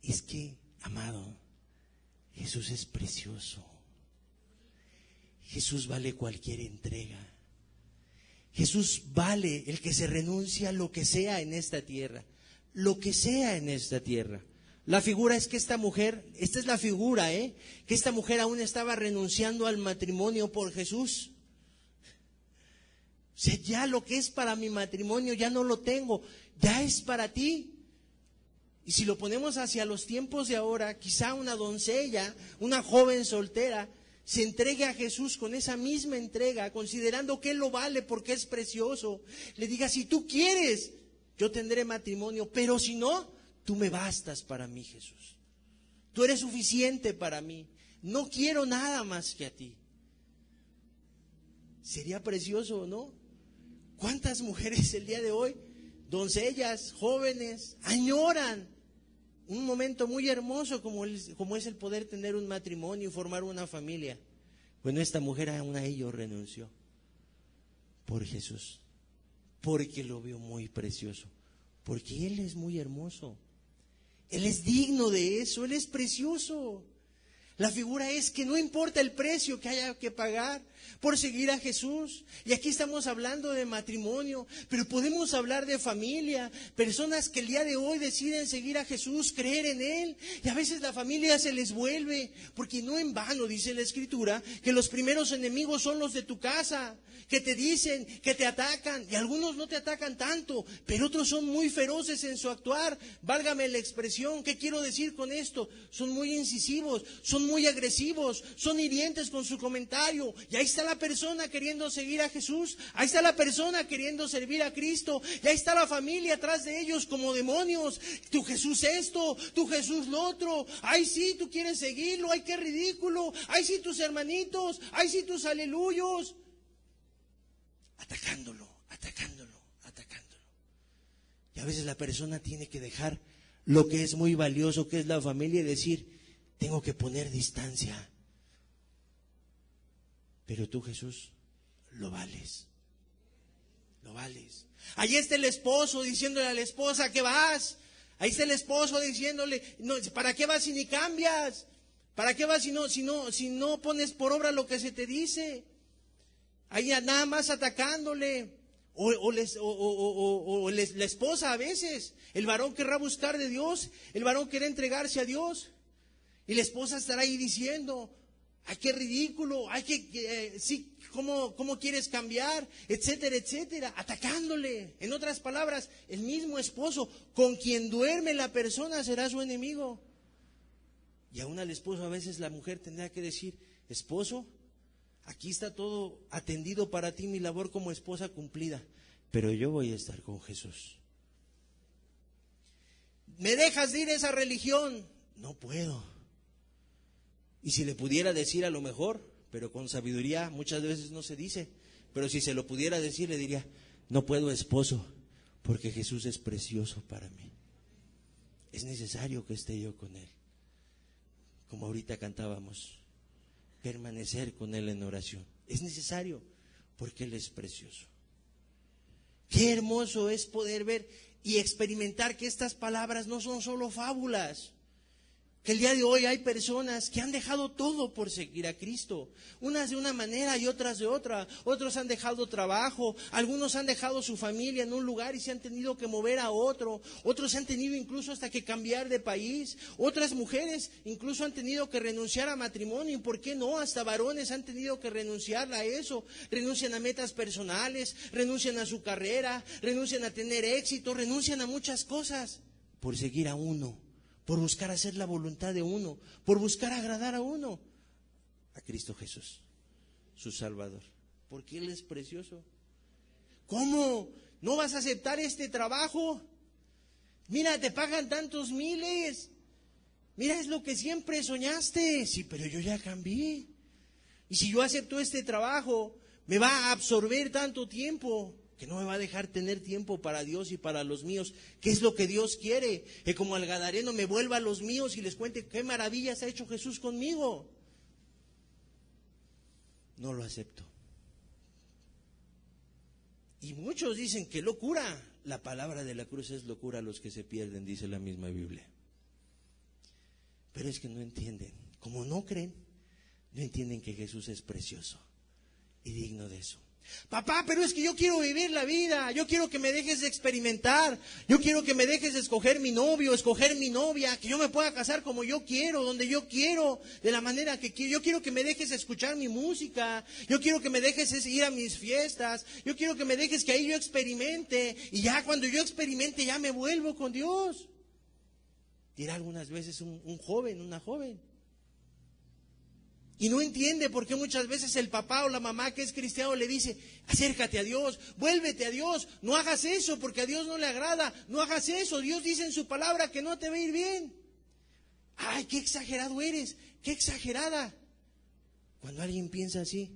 Es que, amado, Jesús es precioso. Jesús vale cualquier entrega. Jesús vale el que se renuncia a lo que sea en esta tierra. Lo que sea en esta tierra. La figura es que esta mujer, esta es la figura, que esta mujer aún estaba renunciando al matrimonio por Jesús. O sea, ya lo que es para mi matrimonio ya no lo tengo, ya es para ti. Y si lo ponemos hacia los tiempos de ahora, quizá una doncella, una joven soltera, se entregue a Jesús con esa misma entrega, considerando que Él lo vale porque es precioso. Le diga, si tú quieres, yo tendré matrimonio, pero si no, tú me bastas para mí, Jesús. Tú eres suficiente para mí. No quiero nada más que a ti. Sería precioso, ¿no? ¿Cuántas mujeres el día de hoy, doncellas, jóvenes, añoran un momento muy hermoso como es el poder tener un matrimonio y formar una familia? Bueno, esta mujer aún a ello renunció por Jesús, porque lo vio muy precioso, porque Él es muy hermoso, Él es digno de eso, Él es precioso. La figura es que no importa el precio que haya que pagar por seguir a Jesús. Y aquí estamos hablando de matrimonio, pero podemos hablar de familia, personas que el día de hoy deciden seguir a Jesús, creer en Él, y a veces la familia se les vuelve, porque no en vano dice la Escritura que los primeros enemigos son los de tu casa, que te dicen, que te atacan, y algunos no te atacan tanto, pero otros son muy feroces en su actuar. Válgame la expresión. ¿Qué quiero decir con esto? Son muy incisivos, son muy agresivos, son hirientes con su comentario, y ahí está la persona queriendo seguir a Jesús, ahí está la persona queriendo servir a Cristo, y ahí está la familia atrás de ellos como demonios. Tu Jesús esto, tu Jesús lo otro, ay sí, tú quieres seguirlo, ay qué ridículo, ay sí tus hermanitos, ay sí tus aleluyos, atacándolo. Y a veces la persona tiene que dejar lo que es muy valioso, que es la familia, y decir, tengo que poner distancia. Pero tú, Jesús, lo vales. Lo vales. Ahí está el esposo diciéndole a la esposa, ¿qué vas? Ahí está el esposo diciéndole, no, ¿para qué vas si ni cambias? ¿Para qué vas si no pones por obra lo que se te dice? Ahí nada más atacándole. La esposa a veces, el varón querrá buscar de Dios, el varón quiere entregarse a Dios, y la esposa estará ahí diciendo, ay qué ridículo, ay que sí, ¿cómo quieres cambiar? Etcétera, etcétera, atacándole. En otras palabras, el mismo esposo con quien duerme la persona será su enemigo. Y aún al esposo a veces la mujer tendrá que decir, esposo, aquí está todo atendido para ti, mi labor como esposa cumplida, pero yo voy a estar con Jesús. ¿Me dejas de ir a esa religión? No puedo. Y si le pudiera decir a lo mejor, pero con sabiduría muchas veces no se dice, Pero si se lo pudiera decir, le diría, no puedo, esposo, porque Jesús es precioso para mí. Es necesario que esté yo con Él. Como ahorita cantábamos, permanecer con Él en oración. Es necesario porque Él es precioso. Qué hermoso es poder ver y experimentar que estas palabras no son solo fábulas. Que el día de hoy hay personas que han dejado todo por seguir a Cristo. Unas de una manera y otras de otra. Otros han dejado trabajo. Algunos han dejado su familia en un lugar y se han tenido que mover a otro. Otros han tenido incluso hasta que cambiar de país. Otras mujeres incluso han tenido que renunciar a matrimonio. ¿Y por qué no? Hasta varones han tenido que renunciar a eso. Renuncian a metas personales. Renuncian a su carrera. Renuncian a tener éxito. Renuncian a muchas cosas por seguir a uno. Por buscar hacer la voluntad de uno, por buscar agradar a uno, a Cristo Jesús, su Salvador, porque Él es precioso. ¿Cómo? ¿No vas a aceptar este trabajo? Mira, te pagan tantos miles. Mira, es lo que siempre soñaste. Sí, pero yo ya cambié. Y si yo acepto este trabajo, me va a absorber tanto tiempo que no me va a dejar tener tiempo para Dios y para los míos. ¿Qué es lo que Dios quiere? Que como al gadareno me vuelva a los míos y les cuente qué maravillas ha hecho Jesús conmigo. No lo acepto. Y muchos dicen que locura. La palabra de la cruz es locura a los que se pierden, dice la misma Biblia. Pero es que no entienden. Como no creen, no entienden que Jesús es precioso y digno de eso. Papá, pero es que yo quiero vivir la vida, yo quiero que me dejes de experimentar, yo quiero que me dejes de escoger mi novio, escoger mi novia, que yo me pueda casar como yo quiero, donde yo quiero, de la manera que quiero. Yo quiero que me dejes escuchar mi música, yo quiero que me dejes ir a mis fiestas, yo quiero que me dejes que ahí yo experimente, y ya cuando yo experimente ya me vuelvo con Dios. Dirá algunas veces un joven, una joven. Y no entiende por qué muchas veces el papá o la mamá que es cristiano le dice, acércate a Dios, vuélvete a Dios, no hagas eso porque a Dios no le agrada, no hagas eso, Dios dice en su palabra que no te va a ir bien. Ay, qué exagerado eres, qué exagerada. Cuando alguien piensa así,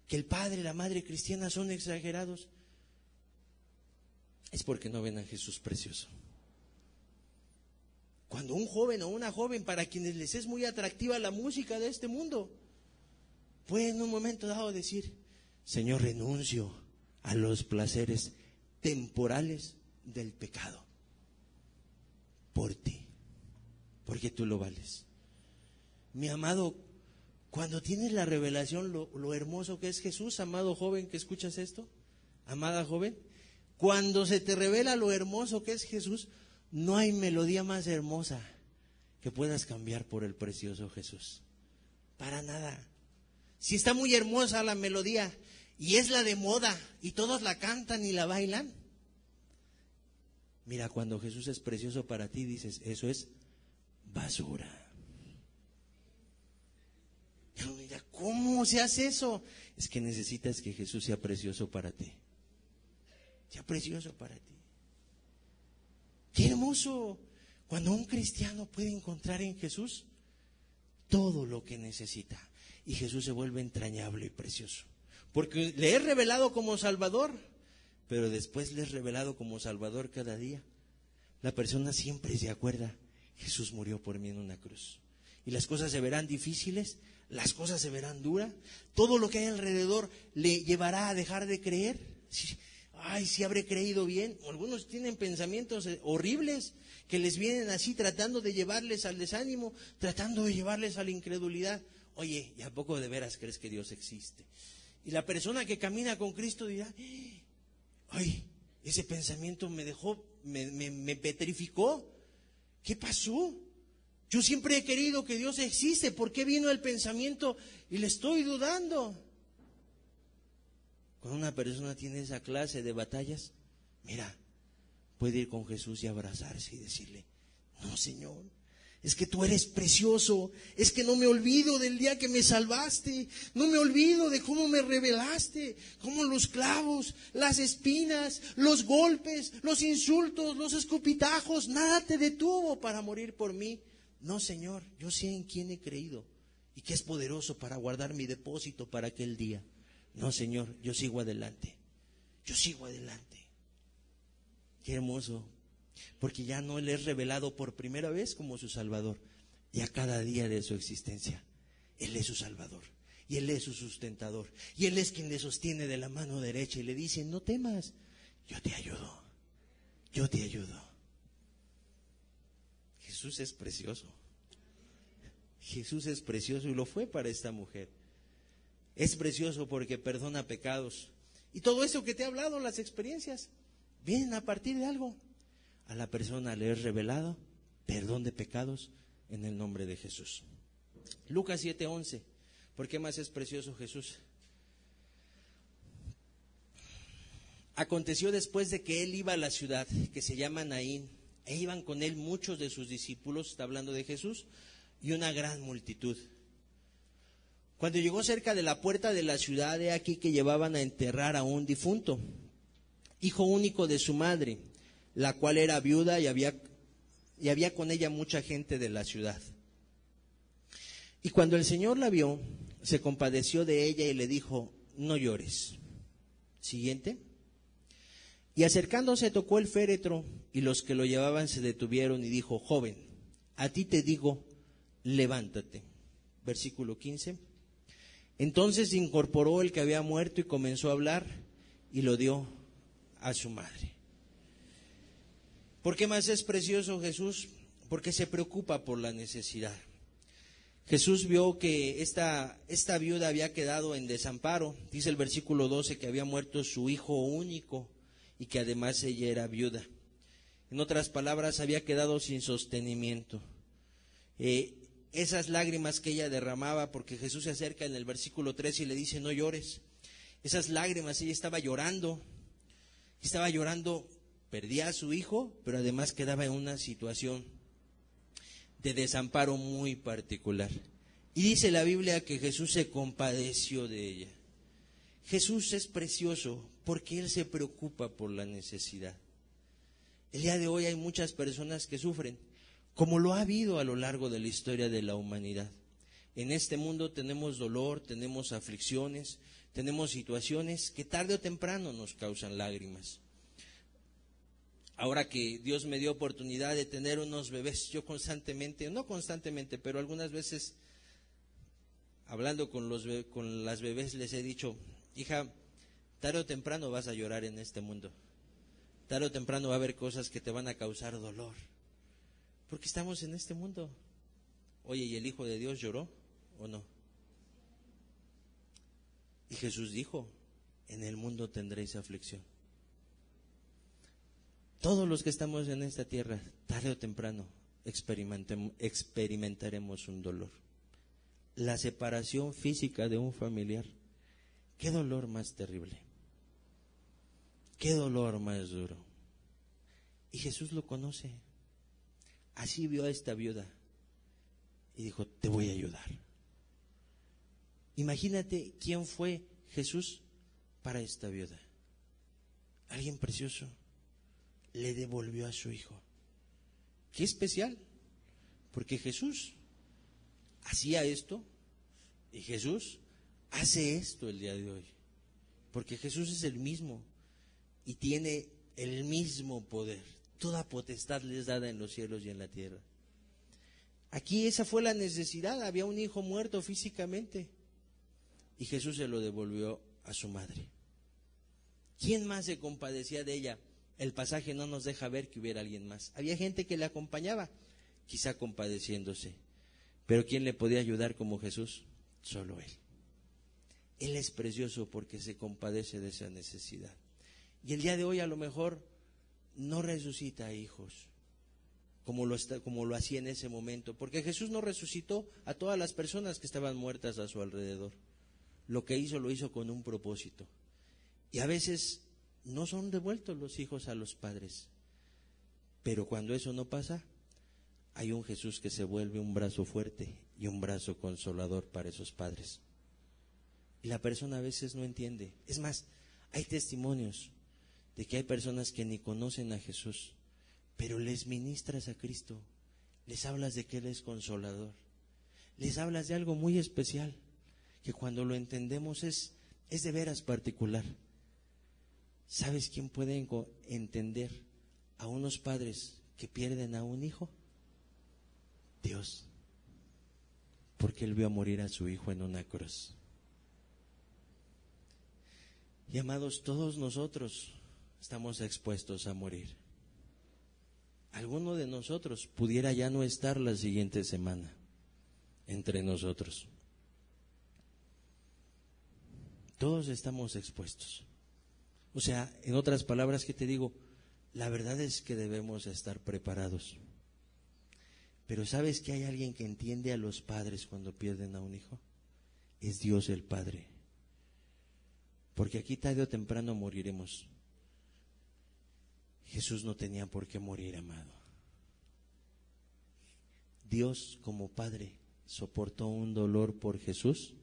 que el padre y la madre cristiana son exagerados, es porque no ven a Jesús precioso. Cuando un joven o una joven, para quienes les es muy atractiva la música de este mundo, puede en un momento dado decir, Señor, renuncio a los placeres temporales del pecado por ti, porque tú lo vales. Mi amado, cuando tienes la revelación, lo hermoso que es Jesús, amado joven que escuchas esto, amada joven, cuando se te revela lo hermoso que es Jesús, no hay melodía más hermosa que puedas cambiar por el precioso Jesús. Para nada. Si está muy hermosa la melodía y es la de moda y todos la cantan y la bailan, mira, cuando Jesús es precioso para ti, dices, eso es basura. Pero mira, ¿cómo se hace eso? Es que necesitas que Jesús sea precioso para ti. Sea precioso para ti. Qué hermoso cuando un cristiano puede encontrar en Jesús todo lo que necesita. Y Jesús se vuelve entrañable y precioso. Porque le es revelado como Salvador, pero después le es revelado como Salvador cada día. La persona siempre se acuerda, Jesús murió por mí en una cruz. Y las cosas se verán difíciles, las cosas se verán duras. Todo lo que hay alrededor le llevará a dejar de creer. Ay, si habré creído bien. Algunos tienen pensamientos horribles que les vienen así tratando de llevarles al desánimo, tratando de llevarles a la incredulidad. Oye, ¿y a poco de veras crees que Dios existe? Y la persona que camina con Cristo dirá, ay, ese pensamiento me dejó, me petrificó. ¿Qué pasó? Yo siempre he querido que Dios existe. ¿Por qué vino el pensamiento y le estoy dudando? Cuando una persona tiene esa clase de batallas, mira, puede ir con Jesús y abrazarse y decirle, no, Señor, es que tú eres precioso, es que no me olvido del día que me salvaste, no me olvido de cómo me revelaste, cómo los clavos, las espinas, los golpes, los insultos, los escupitajos, nada te detuvo para morir por mí. No, Señor, yo sé en quién he creído y que es poderoso para guardar mi depósito para aquel día. No, Señor, yo sigo adelante. Yo sigo adelante. Qué hermoso. Porque ya no le es revelado por primera vez como su Salvador. Ya cada día de su existencia, Él es su Salvador. Y Él es su sustentador. Y Él es quien le sostiene de la mano derecha y le dice, no temas, yo te ayudo. Yo te ayudo. Jesús es precioso. Jesús es precioso y lo fue para esta mujer. Es precioso porque perdona pecados. Y todo eso que te he hablado, las experiencias, vienen a partir de algo. A la persona le es revelado perdón de pecados en el nombre de Jesús. Lucas 7:11. ¿Por qué más es precioso Jesús? Aconteció después de que él iba a la ciudad que se llama Naín, e iban con él muchos de sus discípulos, está hablando de Jesús, y una gran multitud. Cuando llegó cerca de la puerta de la ciudad, he aquí que llevaban a enterrar a un difunto, hijo único de su madre, la cual era viuda y había con ella mucha gente de la ciudad. Y cuando el Señor la vio, se compadeció de ella y le dijo, no llores. Siguiente. Y acercándose tocó el féretro, y los que lo llevaban se detuvieron y dijo, joven, a ti te digo, levántate. Versículo 15. Entonces se incorporó el que había muerto y comenzó a hablar y lo dio a su madre. ¿Por qué más es precioso Jesús? Porque se preocupa por la necesidad. Jesús vio que esta viuda había quedado en desamparo. Dice el versículo 12 que había muerto su hijo único y que además ella era viuda. En otras palabras, había quedado sin sostenimiento. Esas lágrimas que ella derramaba, porque Jesús se acerca en el versículo 13 y le dice, no llores. Esas lágrimas, ella estaba llorando, perdía a su hijo, pero además quedaba en una situación de desamparo muy particular. Y dice la Biblia que Jesús se compadeció de ella. Jesús es precioso porque Él se preocupa por la necesidad. El día de hoy hay muchas personas que sufren, como lo ha habido a lo largo de la historia de la humanidad. En este mundo tenemos dolor, tenemos aflicciones, tenemos situaciones que tarde o temprano nos causan lágrimas. Ahora que Dios me dio oportunidad de tener unos bebés, yo no constantemente, pero algunas veces, hablando con las bebés, les he dicho, hija, tarde o temprano vas a llorar en este mundo. Tarde o temprano va a haber cosas que te van a causar dolor. Porque estamos en este mundo. Oye, ¿y el Hijo de Dios lloró o no? Y Jesús dijo, en el mundo tendréis aflicción. Todos los que estamos en esta tierra, tarde o temprano, experimentaremos un dolor. La separación física de un familiar. Qué dolor más terrible. Qué dolor más duro. Y Jesús lo conoce. Así vio a esta viuda y dijo, te voy a ayudar. Imagínate quién fue Jesús para esta viuda. Alguien precioso. Le devolvió a su hijo. Qué especial, porque Jesús hacía esto y Jesús hace esto el día de hoy. Porque Jesús es el mismo y tiene el mismo poder. Toda potestad le es dada en los cielos y en la tierra. Aquí esa fue la necesidad. Había un hijo muerto físicamente y Jesús se lo devolvió a su madre. ¿Quién más se compadecía de ella? El pasaje no nos deja ver que hubiera alguien más. Había gente que le acompañaba, quizá compadeciéndose. Pero ¿quién le podía ayudar como Jesús? Solo Él. Él es precioso porque se compadece de esa necesidad. Y el día de hoy a lo mejor no resucita hijos, como lo hacía en ese momento. Porque Jesús no resucitó a todas las personas que estaban muertas a su alrededor. Lo que hizo, lo hizo con un propósito. Y a veces no son devueltos los hijos a los padres. Pero cuando eso no pasa, hay un Jesús que se vuelve un brazo fuerte y un brazo consolador para esos padres. Y la persona a veces no entiende. Es más, hay testimonios de que hay personas que ni conocen a Jesús, pero les ministras a Cristo, les hablas de que Él es consolador, les hablas de algo muy especial, que cuando lo entendemos es Es de veras particular. ¿Sabes quién puede entender a unos padres que pierden a un hijo? Dios. Porque Él vio morir a su hijo en una cruz. Y amados, todos nosotros estamos expuestos a morir. Alguno de nosotros pudiera ya no estar la siguiente semana entre nosotros. Todos estamos expuestos. O sea, en otras palabras, ¿qué te digo? La verdad es que debemos estar preparados. Pero ¿sabes que hay alguien que entiende a los padres cuando pierden a un hijo? Es Dios el Padre. Porque aquí tarde o temprano moriremos. Jesús no tenía por qué morir, amado. Dios como Padre soportó un dolor por Jesús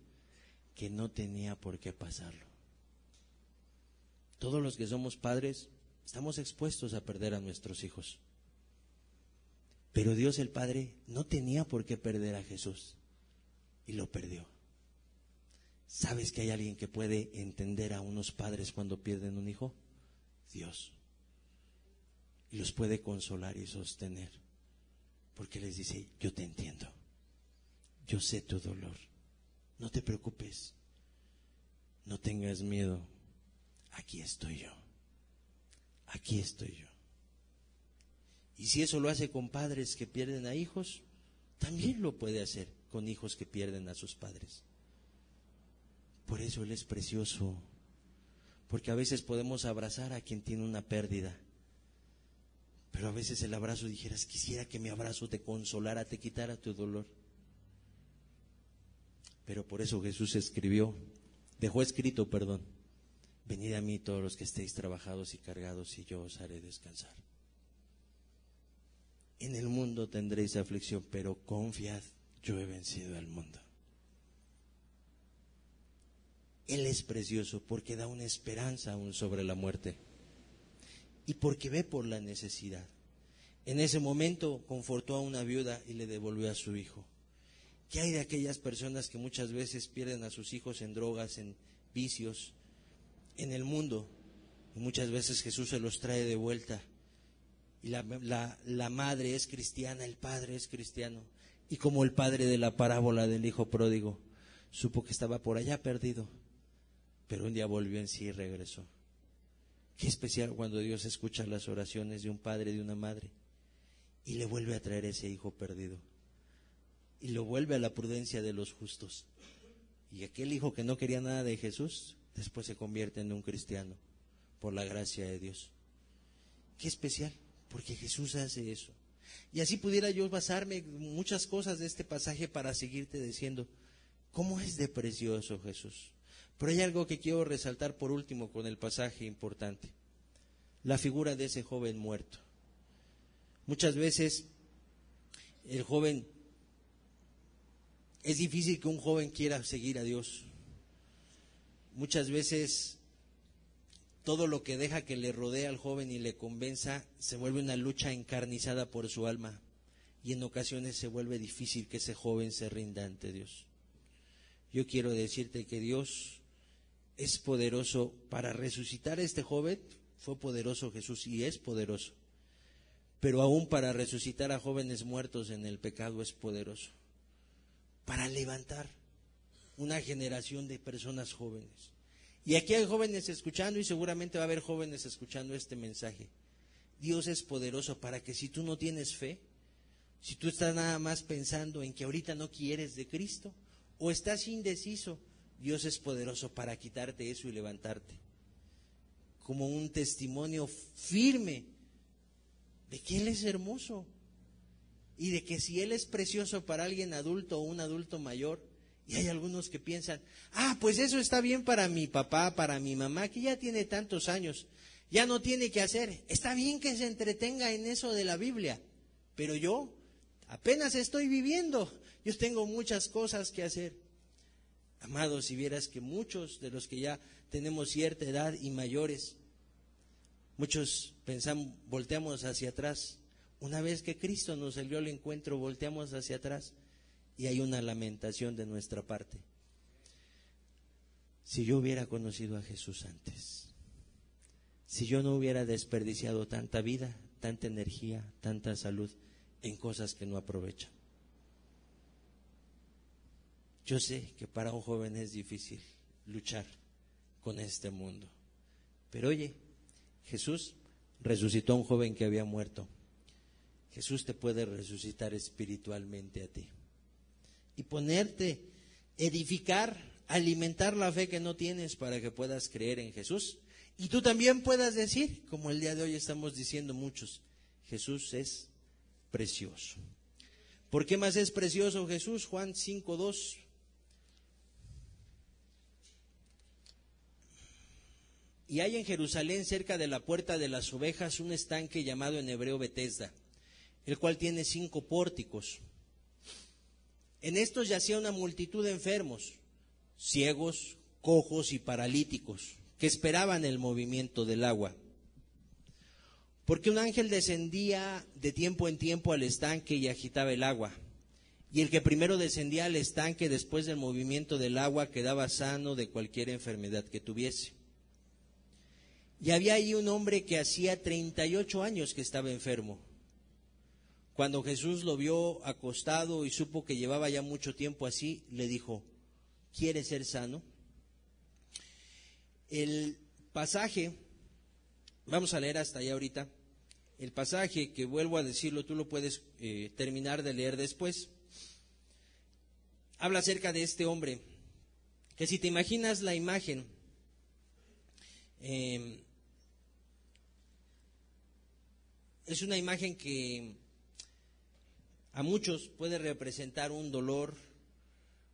que no tenía por qué pasarlo. Todos los que somos padres estamos expuestos a perder a nuestros hijos. Pero Dios el Padre no tenía por qué perder a Jesús y lo perdió. ¿Sabes que hay alguien que puede entender a unos padres cuando pierden un hijo? Dios. Y los puede consolar y sostener. Porque les dice, yo te entiendo. Yo sé tu dolor. No te preocupes. No tengas miedo. Aquí estoy yo. Aquí estoy yo. Y si eso lo hace con padres que pierden a hijos, también lo puede hacer con hijos que pierden a sus padres. Por eso Él es precioso. Porque a veces podemos abrazar a quien tiene una pérdida. Pero a veces el abrazo dijeras, quisiera que mi abrazo te consolara, te quitara tu dolor. Pero por eso Jesús dejó escrito, venid a mí todos los que estéis trabajados y cargados y yo os haré descansar. En el mundo tendréis aflicción, pero confiad, yo he vencido al mundo. Él es precioso porque da una esperanza aún sobre la muerte y porque ve por la necesidad. En ese momento confortó a una viuda y le devolvió a su hijo. ¿Qué hay de aquellas personas que muchas veces pierden a sus hijos en drogas, en vicios, en el mundo? Y muchas veces Jesús se los trae de vuelta. Y la madre es cristiana, el padre es cristiano. Y como el padre de la parábola del hijo pródigo, supo que estaba por allá perdido, pero un día volvió en sí y regresó. Qué especial cuando Dios escucha las oraciones de un padre y de una madre y le vuelve a traer ese hijo perdido y lo vuelve a la prudencia de los justos. Y aquel hijo que no quería nada de Jesús después se convierte en un cristiano por la gracia de Dios. Qué especial, porque Jesús hace eso. Y así pudiera yo basarme en muchas cosas de este pasaje para seguirte diciendo cómo es de precioso Jesús. Pero hay algo que quiero resaltar por último con el pasaje importante: la figura de ese joven muerto. Muchas veces el joven, es difícil que un joven quiera seguir a Dios. Muchas veces todo lo que deja que le rodee al joven y le convenza se vuelve una lucha encarnizada por su alma, y en ocasiones se vuelve difícil que ese joven se rinda ante Dios. Yo quiero decirte que Dios es poderoso para resucitar a este joven. Fue poderoso Jesús y es poderoso, pero aún para resucitar a jóvenes muertos en el pecado es poderoso, para levantar una generación de personas jóvenes. Y aquí hay jóvenes escuchando, y seguramente va a haber jóvenes escuchando este mensaje. Dios es poderoso para que si tú no tienes fe, si tú estás nada más pensando en que ahorita no quieres de Cristo, o estás indeciso, Dios es poderoso para quitarte eso y levantarte como un testimonio firme de que Él es hermoso y de que si Él es precioso para alguien adulto o un adulto mayor. Y hay algunos que piensan, pues eso está bien para mi papá, para mi mamá, que ya tiene tantos años, ya no tiene que hacer. Está bien que se entretenga en eso de la Biblia, pero yo apenas estoy viviendo, yo tengo muchas cosas que hacer. Amados, si vieras que muchos de los que ya tenemos cierta edad y mayores, muchos volteamos hacia atrás. Una vez que Cristo nos salió al encuentro, volteamos hacia atrás y hay una lamentación de nuestra parte. si yo hubiera conocido a Jesús antes, si yo no hubiera desperdiciado tanta vida, tanta energía, tanta salud en cosas que no aprovechan. Yo sé que para un joven es difícil luchar con este mundo, pero oye, Jesús resucitó a un joven que había muerto. Jesús te puede resucitar espiritualmente a ti y ponerte, edificar, alimentar la fe que no tienes para que puedas creer en Jesús. Y tú también puedas decir, como el día de hoy estamos diciendo muchos, Jesús es precioso. ¿Por qué más es precioso Jesús? Juan 5:2. Y hay en Jerusalén, cerca de la puerta de las ovejas, un estanque llamado en hebreo Betesda, el cual tiene 5 pórticos. En estos yacía una multitud de enfermos, ciegos, cojos y paralíticos, que esperaban el movimiento del agua. Porque un ángel descendía de tiempo en tiempo al estanque y agitaba el agua. Y el que primero descendía al estanque después del movimiento del agua quedaba sano de cualquier enfermedad que tuviese. Y había ahí un hombre que hacía 38 años que estaba enfermo. Cuando Jesús lo vio acostado y supo que llevaba ya mucho tiempo así, le dijo, ¿quieres ser sano? El pasaje, vamos a leer hasta allá ahorita, el pasaje que vuelvo a decirlo, tú lo puedes terminar de leer después, habla acerca de este hombre, que si te imaginas la imagen, es una imagen que a muchos puede representar un dolor,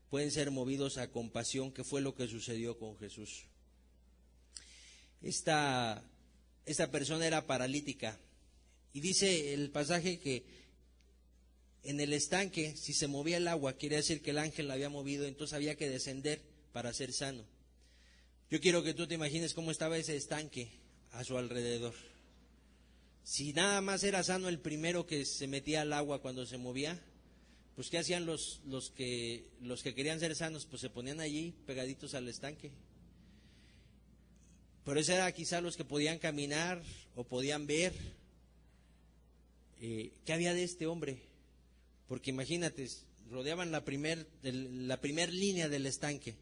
pueden ser movidos a compasión, que fue lo que sucedió con Jesús. Esta persona era paralítica y dice el pasaje que en el estanque, si se movía el agua, quiere decir que el ángel la había movido, entonces había que descender para ser sano. Yo quiero que tú te imagines cómo estaba ese estanque a su alrededor. Si nada más era sano el primero que se metía al agua cuando se movía, pues ¿qué hacían los que querían ser sanos? Pues se ponían allí pegaditos al estanque. Pero esos eran quizá los que podían caminar o podían ver. ¿Qué había de este hombre? Porque imagínate, rodeaban la primer línea del estanque.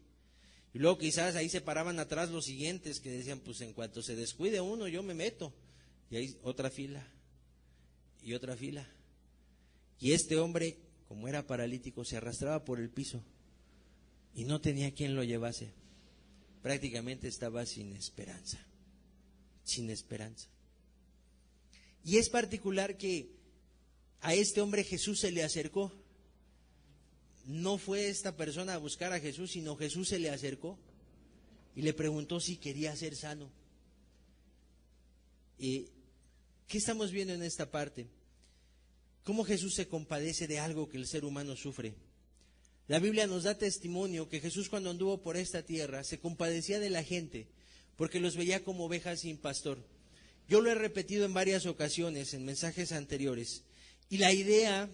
Y luego quizás ahí se paraban atrás los siguientes que decían, pues en cuanto se descuide uno, yo me meto. Y ahí otra fila y otra fila. Y este hombre, como era paralítico, se arrastraba por el piso y no tenía quien lo llevase. Prácticamente estaba sin esperanza, sin esperanza. Y es particular que a este hombre Jesús se le acercó. No fue esta persona a buscar a Jesús, sino Jesús se le acercó y le preguntó si quería ser sano. ¿Qué estamos viendo en esta parte? ¿Cómo Jesús se compadece de algo que el ser humano sufre? La Biblia nos da testimonio que Jesús, cuando anduvo por esta tierra, se compadecía de la gente porque los veía como ovejas sin pastor. Yo lo he repetido en varias ocasiones en mensajes anteriores y la idea,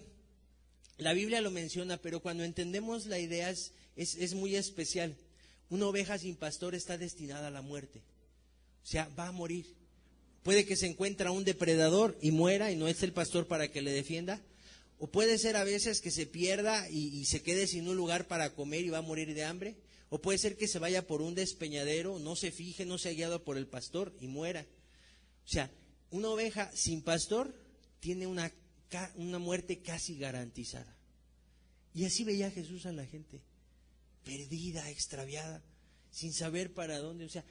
la Biblia lo menciona, pero cuando entendemos la idea es muy especial. Una oveja sin pastor está destinada a la muerte, o sea, va a morir. Puede que se encuentre un depredador y muera y no es el pastor para que le defienda. O puede ser a veces que se pierda y se quede sin un lugar para comer y va a morir de hambre. O puede ser que se vaya por un despeñadero, no se fije, no sea guiado por el pastor y muera. O sea, una oveja sin pastor tiene una muerte casi garantizada. Y así veía Jesús a la gente, perdida, extraviada, sin saber para dónde. O sea,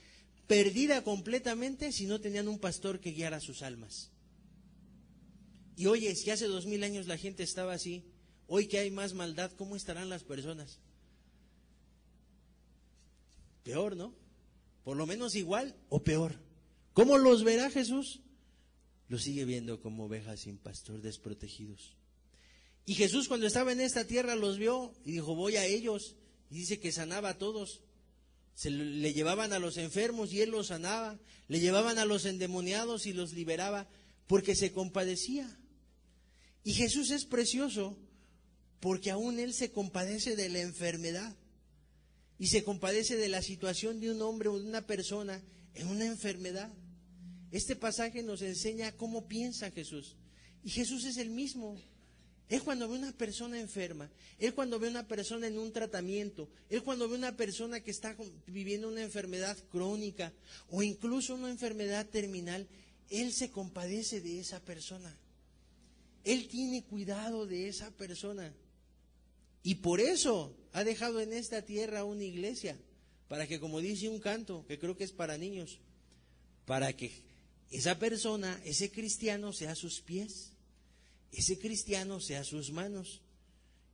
perdida completamente si no tenían un pastor que guiara sus almas. Y oye, si hace 2000 años la gente estaba así, hoy que hay más maldad, ¿cómo estarán las personas? Peor, ¿no? Por lo menos igual o peor. ¿Cómo los verá Jesús? Los sigue viendo como ovejas sin pastor, desprotegidos. Y Jesús, cuando estaba en esta tierra, los vio y dijo, voy a ellos. Y dice que sanaba a todos. Le llevaban a los enfermos y él los sanaba. Le llevaban a los endemoniados y los liberaba porque se compadecía. Y Jesús es precioso porque aún él se compadece de la enfermedad. y se compadece de la situación de un hombre o de una persona en una enfermedad. Este pasaje nos enseña cómo piensa Jesús. Y Jesús es el mismo. Él cuando ve una persona enferma, Él cuando ve una persona en un tratamiento, Él cuando ve una persona que está viviendo una enfermedad crónica o incluso una enfermedad terminal, Él se compadece de esa persona. Él tiene cuidado de esa persona. Y por eso ha dejado en esta tierra una iglesia, para que, como dice un canto, que creo que es para niños, para que esa persona, ese cristiano, sea sus pies, ese cristiano sea sus manos.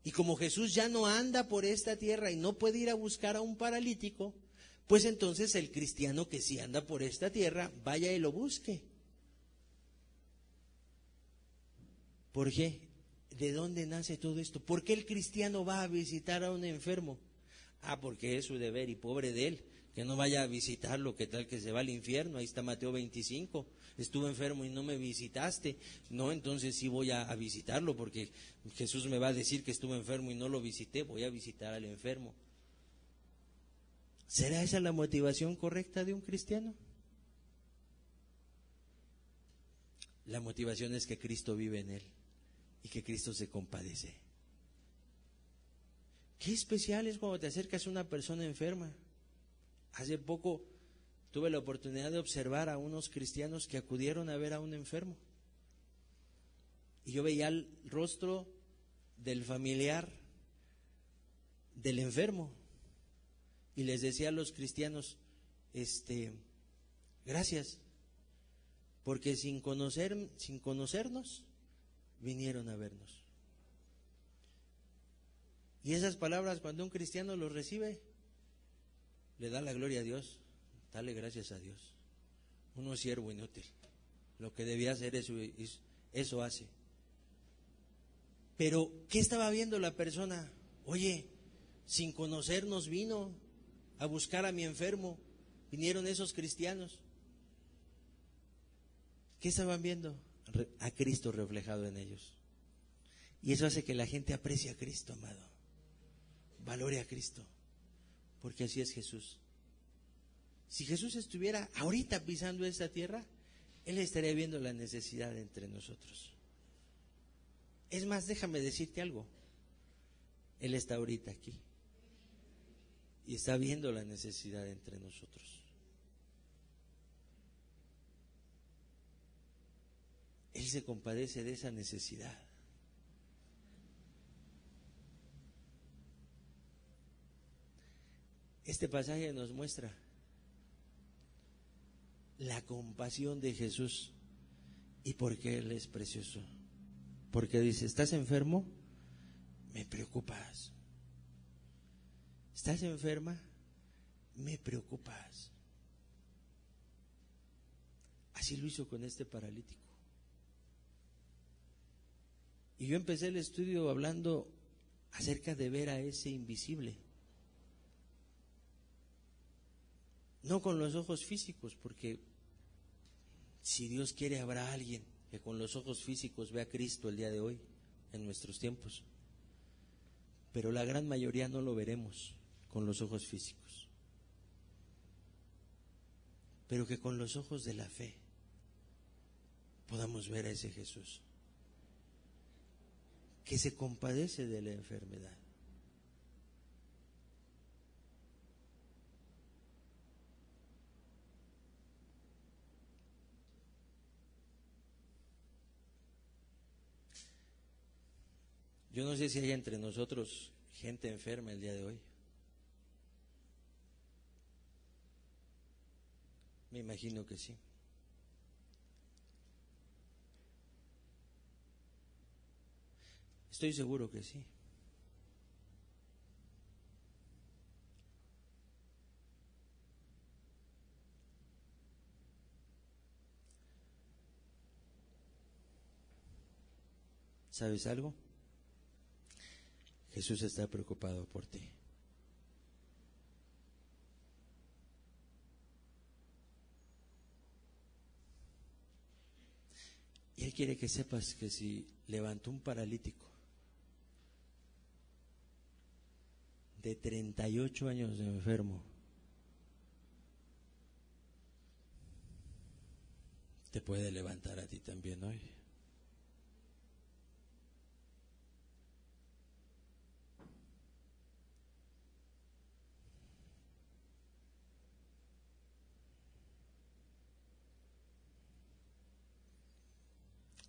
Y como Jesús ya no anda por esta tierra y no puede ir a buscar a un paralítico, pues entonces el cristiano que sí anda por esta tierra, vaya y lo busque. ¿Por qué? ¿De dónde nace todo esto? ¿Por qué el cristiano va a visitar a un enfermo? Porque es su deber, y pobre de él, que no vaya a visitarlo, que tal que se va al infierno. Ahí está Mateo 25, estuve enfermo y no me visitaste. No, entonces sí voy a visitarlo, porque Jesús me va a decir que estuve enfermo y no lo visité, voy a visitar al enfermo. ¿Será esa la motivación correcta de un cristiano? La motivación es que Cristo vive en él y que Cristo se compadece. Qué especial es cuando te acercas a una persona enferma. Hace poco tuve la oportunidad de observar a unos cristianos que acudieron a ver a un enfermo. Y yo veía el rostro del familiar del enfermo. Y les decía a los cristianos, gracias, porque sin conocernos, vinieron a vernos. Y esas palabras, cuando un cristiano los recibe, le da la gloria a Dios, dale gracias a Dios. Uno es siervo inútil, lo que debía hacer eso hace. Pero, ¿qué estaba viendo la persona? Oye, sin conocernos vino a buscar a mi enfermo, vinieron esos cristianos. ¿Qué estaban viendo? A Cristo reflejado en ellos. Y eso hace que la gente aprecie a Cristo, amado. Valore a Cristo, porque así es Jesús. Si Jesús estuviera ahorita pisando esta tierra, Él estaría viendo la necesidad entre nosotros. Es más, déjame decirte algo. Él está ahorita aquí y está viendo la necesidad entre nosotros. Él se compadece de esa necesidad. Este pasaje nos muestra la compasión de Jesús y por qué Él es precioso. Porque dice, ¿estás enfermo? Me preocupas. ¿Estás enferma? Me preocupas. Así lo hizo con este paralítico. Y yo empecé el estudio hablando acerca de ver a ese invisible. No con los ojos físicos, porque si Dios quiere habrá alguien que con los ojos físicos vea a Cristo el día de hoy, en nuestros tiempos. Pero la gran mayoría no lo veremos con los ojos físicos. Pero que con los ojos de la fe podamos ver a ese Jesús que se compadece de la enfermedad. Yo no sé si hay entre nosotros gente enferma el día de hoy. Me imagino que sí. Estoy seguro que sí. ¿Sabes algo? Jesús está preocupado por ti. Y Él quiere que sepas que si levantó un paralítico durante 38 años enfermo, te puede levantar a ti también hoy.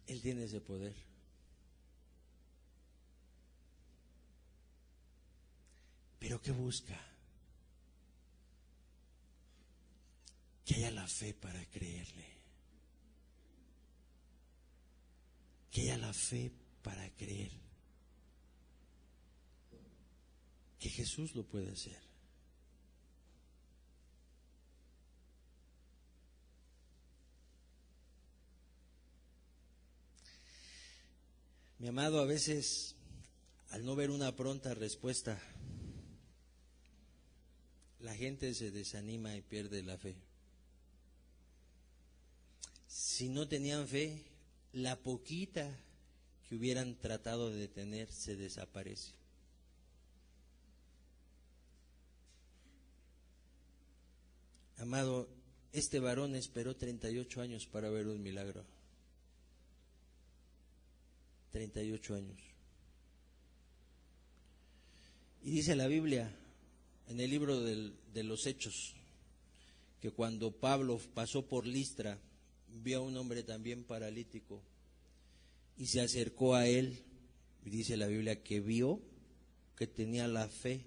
Él tiene ese poder. ¿Pero qué busca? Que haya la fe para creerle. Que haya la fe para creer que Jesús lo puede hacer. Mi amado, a veces, al no ver una pronta respuesta, la gente se desanima y pierde la fe. Si no tenían fe, la poquita que hubieran tratado de tener se desaparece. Amado, este varón esperó 38 años para ver un milagro. 38 años. Y dice la Biblia, en el libro de los Hechos, que cuando Pablo pasó por Listra, vio a un hombre también paralítico y se acercó a él, y dice la Biblia que vio que tenía la fe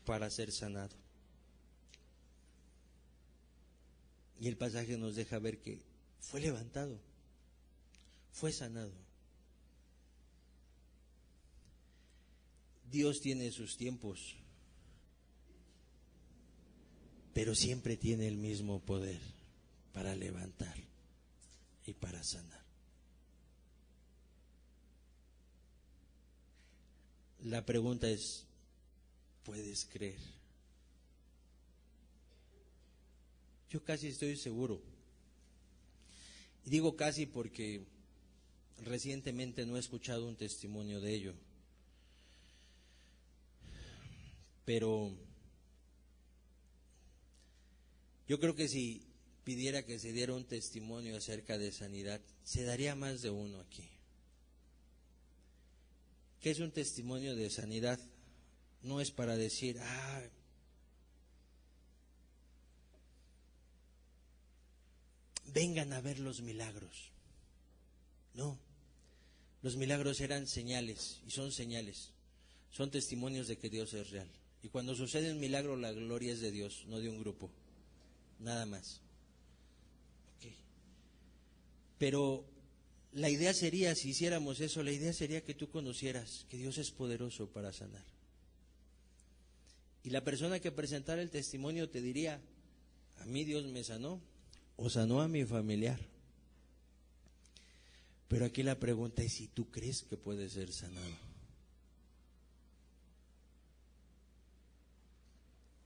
para ser sanado. Y el pasaje nos deja ver que fue levantado, fue sanado. Dios tiene sus tiempos, pero siempre tiene el mismo poder para levantar y para sanar. La pregunta es, ¿puedes creer? Yo casi estoy seguro. Y digo casi porque recientemente no he escuchado un testimonio de ello. Pero yo creo que si pidiera que se diera un testimonio acerca de sanidad, se daría más de uno aquí. ¿Qué es un testimonio de sanidad? No es para decir, vengan a ver los milagros. No, los milagros eran señales y son señales, son testimonios de que Dios es real. Y cuando sucede un milagro, la gloria es de Dios, no de un grupo, nada más. Okay. Pero la idea sería, si hiciéramos eso, la idea sería que tú conocieras que Dios es poderoso para sanar. Y la persona que presentara el testimonio te diría, a mí Dios me sanó, o sanó a mi familiar. Pero aquí la pregunta es si tú crees que puede ser sanado.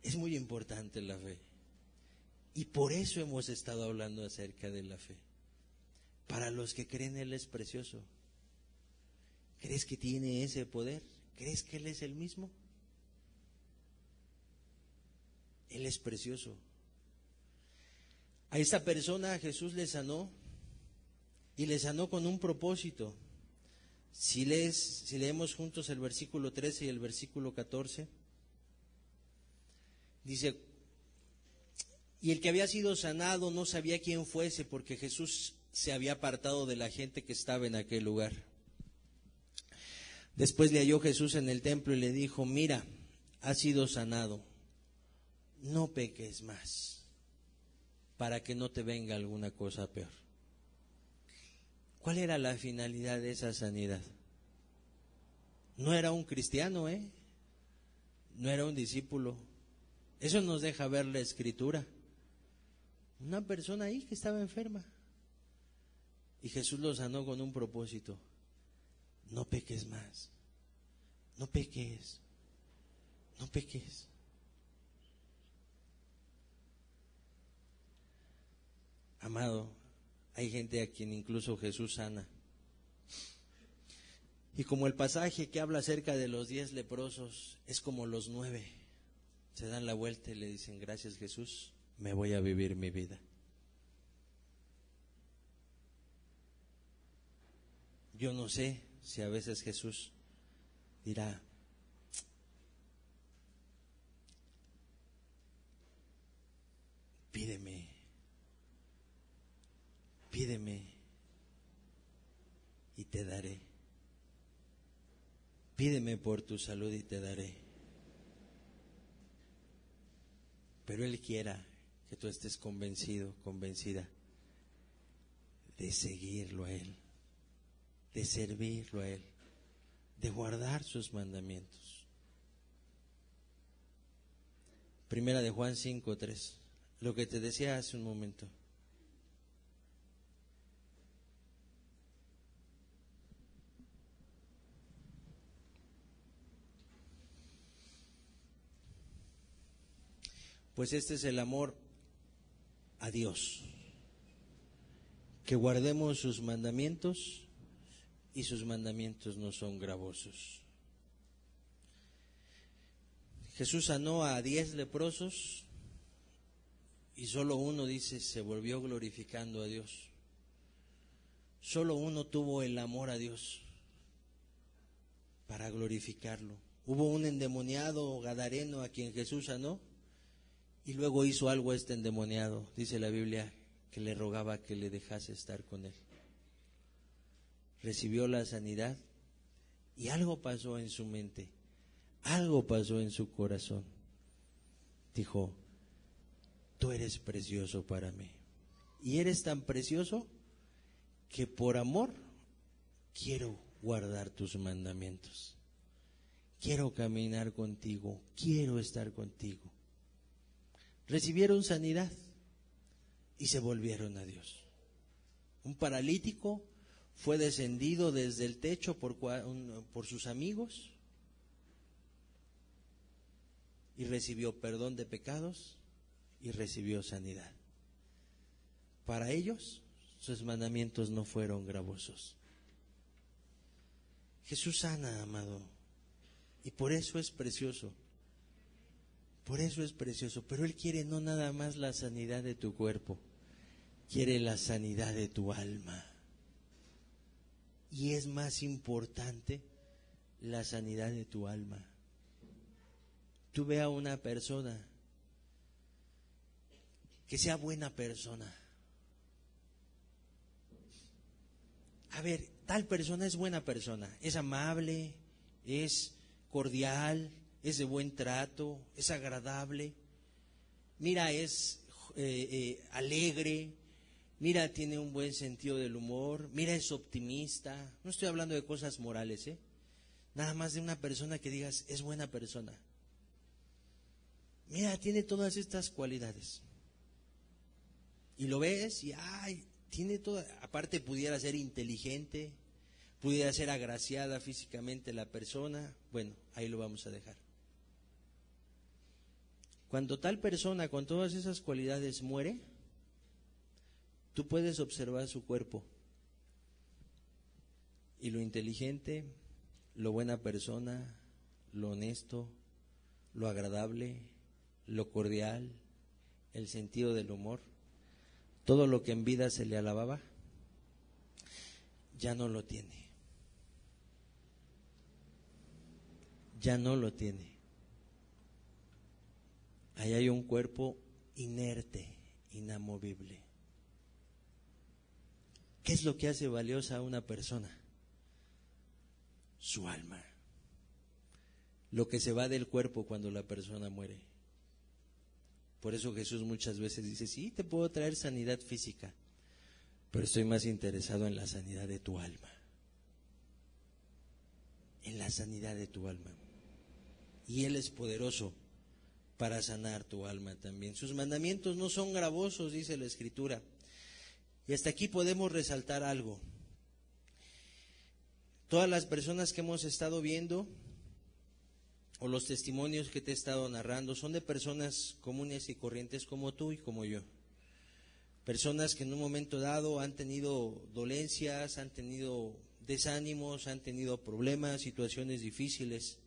Es muy importante la fe. Y por eso hemos estado hablando acerca de la fe. Para los que creen, Él es precioso. ¿Crees que tiene ese poder? ¿Crees que Él es el mismo? Él es precioso. A esta persona Jesús le sanó, y le sanó con un propósito. Si leemos juntos el versículo 13 y el versículo 14, dice, y el que había sido sanado no sabía quién fuese, porque Jesús se había apartado de la gente que estaba en aquel lugar. Después le halló Jesús en el templo y le dijo, mira, has sido sanado, no peques más, para que no te venga alguna cosa peor. ¿Cuál era la finalidad de esa sanidad? No era un cristiano, no era un discípulo. Eso nos deja ver la Escritura. Una persona ahí que estaba enferma. Y Jesús lo sanó con un propósito. No peques más. No peques. No peques. Amado, hay gente a quien incluso Jesús sana. Y como el pasaje que habla acerca de los 10 leprosos es como los 9. se dan la vuelta y le dicen: gracias, Jesús, me voy a vivir mi vida. Yo no sé si a veces Jesús dirá: pídeme, pídeme y te daré. Pídeme por tu salud y te daré. Pero Él quiera que tú estés convencido, convencida de seguirlo a Él, de servirlo a Él, de guardar sus mandamientos. Primera de Juan 5:3, lo que te decía hace un momento. Pues este es el amor a Dios, que guardemos sus mandamientos, y sus mandamientos no son gravosos. Jesús sanó a 10 leprosos y solo uno, dice, se volvió glorificando a Dios. Solo uno tuvo el amor a Dios para glorificarlo. Hubo un endemoniado gadareno a quien Jesús sanó y luego hizo algo este endemoniado. Dice la Biblia que le rogaba que le dejase estar con él. Recibió la sanidad y algo pasó en su mente, algo pasó en su corazón. Dijo: tú eres precioso para mí, y eres tan precioso que por amor quiero guardar tus mandamientos, quiero caminar contigo, quiero estar contigo. Recibieron sanidad y se volvieron a Dios. Un paralítico fue descendido desde el techo por sus amigos y recibió perdón de pecados y recibió sanidad. Para ellos, sus mandamientos no fueron gravosos. Jesús sana, amado, y por eso es precioso. Por eso es precioso, pero Él quiere no nada más la sanidad de tu cuerpo, quiere la sanidad de tu alma. Y es más importante la sanidad de tu alma. Tú ve a una persona que sea buena persona. A ver, tal persona es buena persona, es amable, es cordial, es de buen trato, es agradable. Mira, es alegre. Mira, tiene un buen sentido del humor. Mira, es optimista. No estoy hablando de cosas morales, nada más de una persona que digas, es buena persona. Mira, tiene todas estas cualidades. Y lo ves y, tiene toda. Aparte pudiera ser inteligente, pudiera ser agraciada físicamente la persona. Bueno, ahí lo vamos a dejar. Cuando tal persona con todas esas cualidades muere, tú puedes observar su cuerpo y lo inteligente, lo buena persona, lo honesto, lo agradable, lo cordial, el sentido del humor, todo lo que en vida se le alababa, ya no lo tiene. Ya no lo tiene. Ahí hay un cuerpo inerte, inamovible. ¿Qué es lo que hace valiosa a una persona? Su alma. Lo que se va del cuerpo cuando la persona muere. Por eso Jesús muchas veces dice, sí, te puedo traer sanidad física, pero estoy más interesado en la sanidad de tu alma. En la sanidad de tu alma. Y Él es poderoso para sanar tu alma también. Sus mandamientos no son gravosos, dice la Escritura. Y hasta aquí podemos resaltar algo. Todas las personas que hemos estado viendo, o los testimonios que te he estado narrando, son de personas comunes y corrientes como tú y como yo. Personas que en un momento dado han tenido dolencias, han tenido desánimos, han tenido problemas, situaciones difíciles,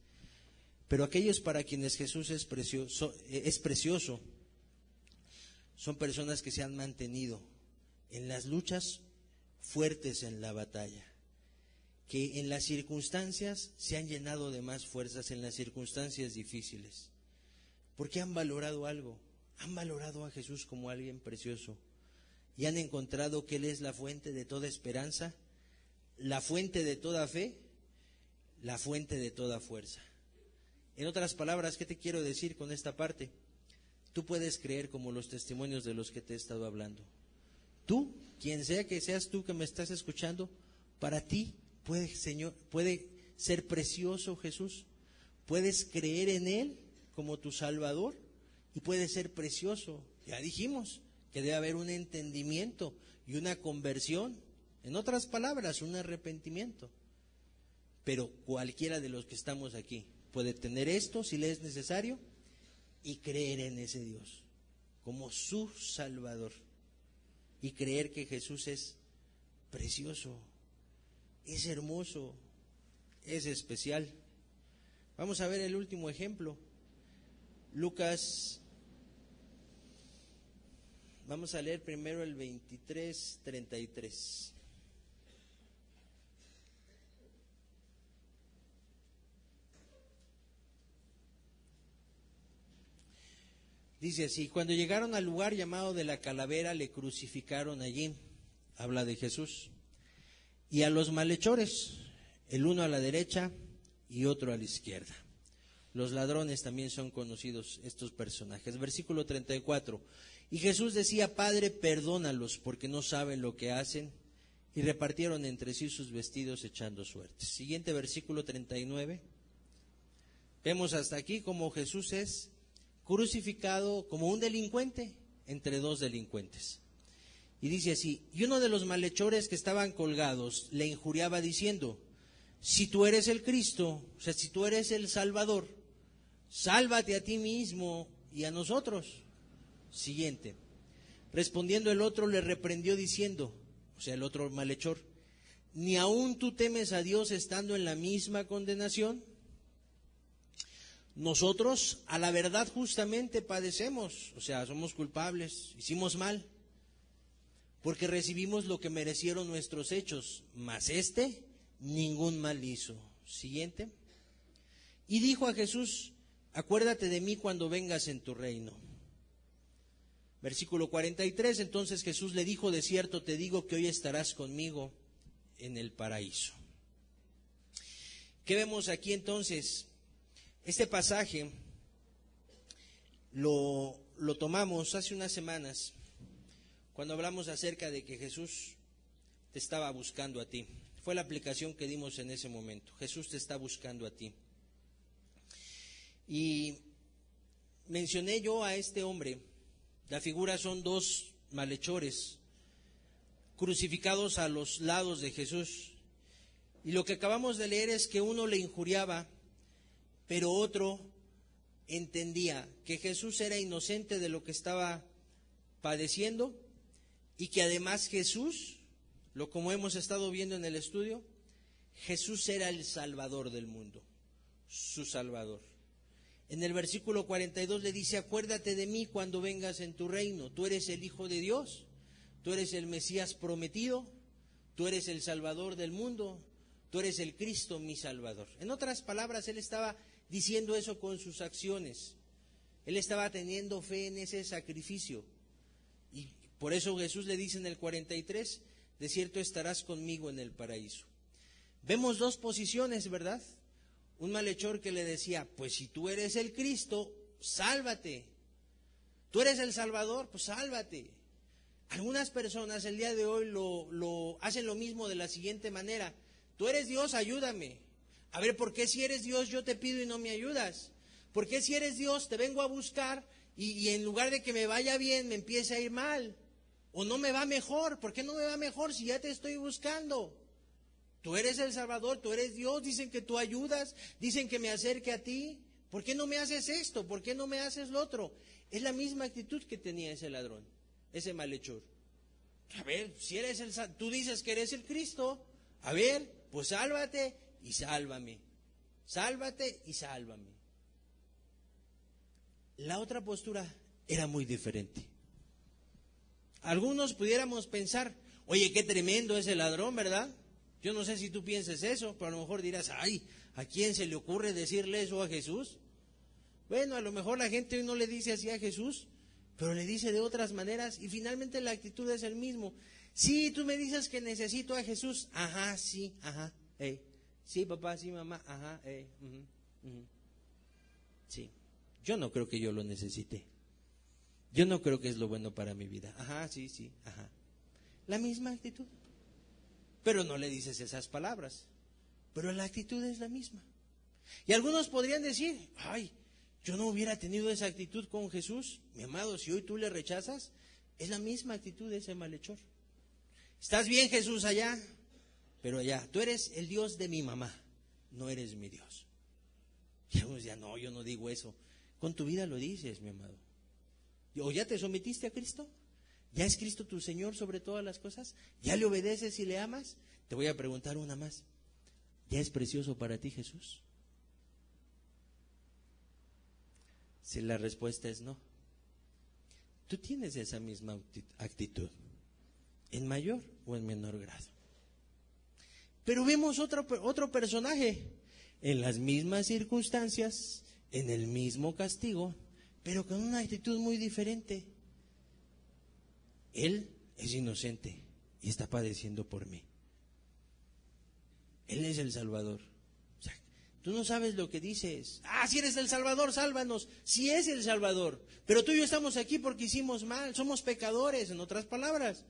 Pero aquellos para quienes Jesús es precioso, son personas que se han mantenido en las luchas fuertes en la batalla, que en las circunstancias se han llenado de más fuerzas, en las circunstancias difíciles, porque han valorado algo, han valorado a Jesús como alguien precioso y han encontrado que Él es la fuente de toda esperanza, la fuente de toda fe, la fuente de toda fuerza. En otras palabras, ¿qué te quiero decir con esta parte? Tú puedes creer como los testimonios de los que te he estado hablando. Tú, quien sea que seas tú que me estás escuchando, para ti puede ser precioso Jesús. Puedes creer en Él como tu Salvador y puede ser precioso. Ya dijimos que debe haber un entendimiento y una conversión. En otras palabras, un arrepentimiento. Pero cualquiera de los que estamos aquí puede tener esto si le es necesario y creer en ese Dios como su Salvador y creer que Jesús es precioso, es hermoso, es especial. Vamos a ver el último ejemplo. Lucas, vamos a leer primero el 23:33. Dice así: cuando llegaron al lugar llamado de la Calavera, le crucificaron allí, habla de Jesús, y a los malhechores, el uno a la derecha y otro a la izquierda. Los ladrones también son conocidos estos personajes. Versículo 34. Y Jesús decía: Padre, perdónalos, porque no saben lo que hacen. Y repartieron entre sí sus vestidos echando suertes. Siguiente versículo 39. Vemos hasta aquí como Jesús es crucificado como un delincuente entre dos delincuentes. Y dice así: y uno de los malhechores que estaban colgados le injuriaba diciendo: si tú eres el Cristo, o sea, si tú eres el Salvador, sálvate a ti mismo y a nosotros. Siguiente. Respondiendo el otro le reprendió diciendo, o sea, el otro malhechor: ¿ni aún tú temes a Dios estando en la misma condenación? Nosotros a la verdad justamente padecemos, o sea, somos culpables, hicimos mal, porque recibimos lo que merecieron nuestros hechos, mas este ningún mal hizo. Siguiente. Y dijo a Jesús: acuérdate de mí cuando vengas en tu reino. Versículo 43, entonces Jesús le dijo: de cierto te digo que hoy estarás conmigo en el paraíso. ¿Qué vemos aquí entonces? Este pasaje lo tomamos hace unas semanas, cuando hablamos acerca de que Jesús te estaba buscando a ti. Fue la aplicación que dimos en ese momento. Jesús te está buscando a ti. Y mencioné yo a este hombre. La figura son dos malhechores crucificados a los lados de Jesús. Y lo que acabamos de leer es que uno le injuriaba, pero otro entendía que Jesús era inocente de lo que estaba padeciendo y que además Jesús, como hemos estado viendo en el estudio, Jesús era el Salvador del mundo, su Salvador. En el versículo 42 le dice: acuérdate de mí cuando vengas en tu reino. Tú eres el Hijo de Dios, tú eres el Mesías prometido, tú eres el Salvador del mundo, tú eres el Cristo, mi Salvador. En otras palabras, él estaba diciendo eso con sus acciones. Él estaba teniendo fe en ese sacrificio. Y por eso Jesús le dice en el 43, de cierto estarás conmigo en el paraíso. Vemos dos posiciones, ¿verdad? Un malhechor que le decía: pues si tú eres el Cristo, sálvate. Tú eres el Salvador, pues sálvate. Algunas personas el día de hoy lo hacen lo mismo de la siguiente manera: tú eres Dios, ayúdame. A ver, ¿por qué si eres Dios yo te pido y no me ayudas? ¿Por qué si eres Dios te vengo a buscar y en lugar de que me vaya bien me empieza a ir mal? ¿O no me va mejor? ¿Por qué no me va mejor si ya te estoy buscando? Tú eres el Salvador, tú eres Dios, dicen que tú ayudas, dicen que me acerque a ti. ¿Por qué no me haces esto? ¿Por qué no me haces lo otro? Es la misma actitud que tenía ese ladrón, ese malhechor. A ver, si eres tú dices que eres el Cristo, a ver, pues sálvate y sálvame. Sálvate y sálvame. La otra postura era muy diferente. Algunos pudiéramos pensar, oye, qué tremendo es el ladrón, ¿verdad? Yo no sé si tú pienses eso, pero a lo mejor dirás, ay, ¿a quién se le ocurre decirle eso a Jesús? Bueno, a lo mejor la gente hoy no le dice así a Jesús, pero le dice de otras maneras y finalmente la actitud es el mismo. Sí, tú me dices que necesito a Jesús. Ajá, sí, ajá, sí, papá, sí, mamá, ajá, sí. Yo no creo que yo lo necesite. Yo no creo que es lo bueno para mi vida. Ajá, sí, sí, ajá. La misma actitud. Pero no le dices esas palabras. Pero la actitud es la misma. Y algunos podrían decir, ay, yo no hubiera tenido esa actitud con Jesús. Mi amado, si hoy tú le rechazas, es la misma actitud de ese malhechor. Estás bien, Jesús, allá, pero allá, tú eres el Dios de mi mamá, no eres mi Dios. Y algunos ya no, yo no digo eso. Con tu vida lo dices, mi amado. ¿O ya te sometiste a Cristo? ¿Ya es Cristo tu Señor sobre todas las cosas? ¿Ya le obedeces y le amas? Te voy a preguntar una más. ¿Ya es precioso para ti Jesús? Si la respuesta es no, tú tienes esa misma actitud, en mayor o en menor grado. Pero vemos otro personaje, en las mismas circunstancias, en el mismo castigo, pero con una actitud muy diferente. Él es inocente y está padeciendo por mí. Él es el Salvador. O sea, tú no sabes lo que dices. Ah, si eres el Salvador, sálvanos. Sí es el Salvador, pero tú y yo estamos aquí porque hicimos mal. Somos pecadores, en otras palabras.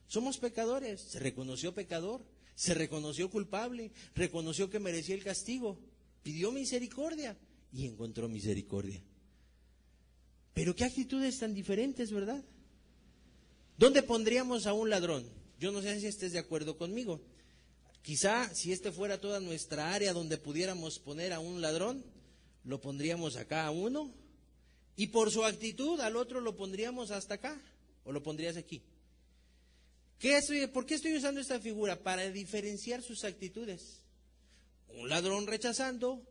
Somos pecadores. Se reconoció pecador, se reconoció culpable, reconoció que merecía el castigo, pidió misericordia y encontró misericordia. Pero qué actitudes tan diferentes, ¿verdad? ¿Dónde pondríamos a un ladrón? Yo no sé si estés de acuerdo conmigo. Quizá si este fuera toda nuestra área donde pudiéramos poner a un ladrón, lo pondríamos acá a uno, y por su actitud al otro lo pondríamos hasta acá, o lo pondrías aquí. ¿Por qué estoy usando esta figura? Para diferenciar sus actitudes. Un ladrón rechazando,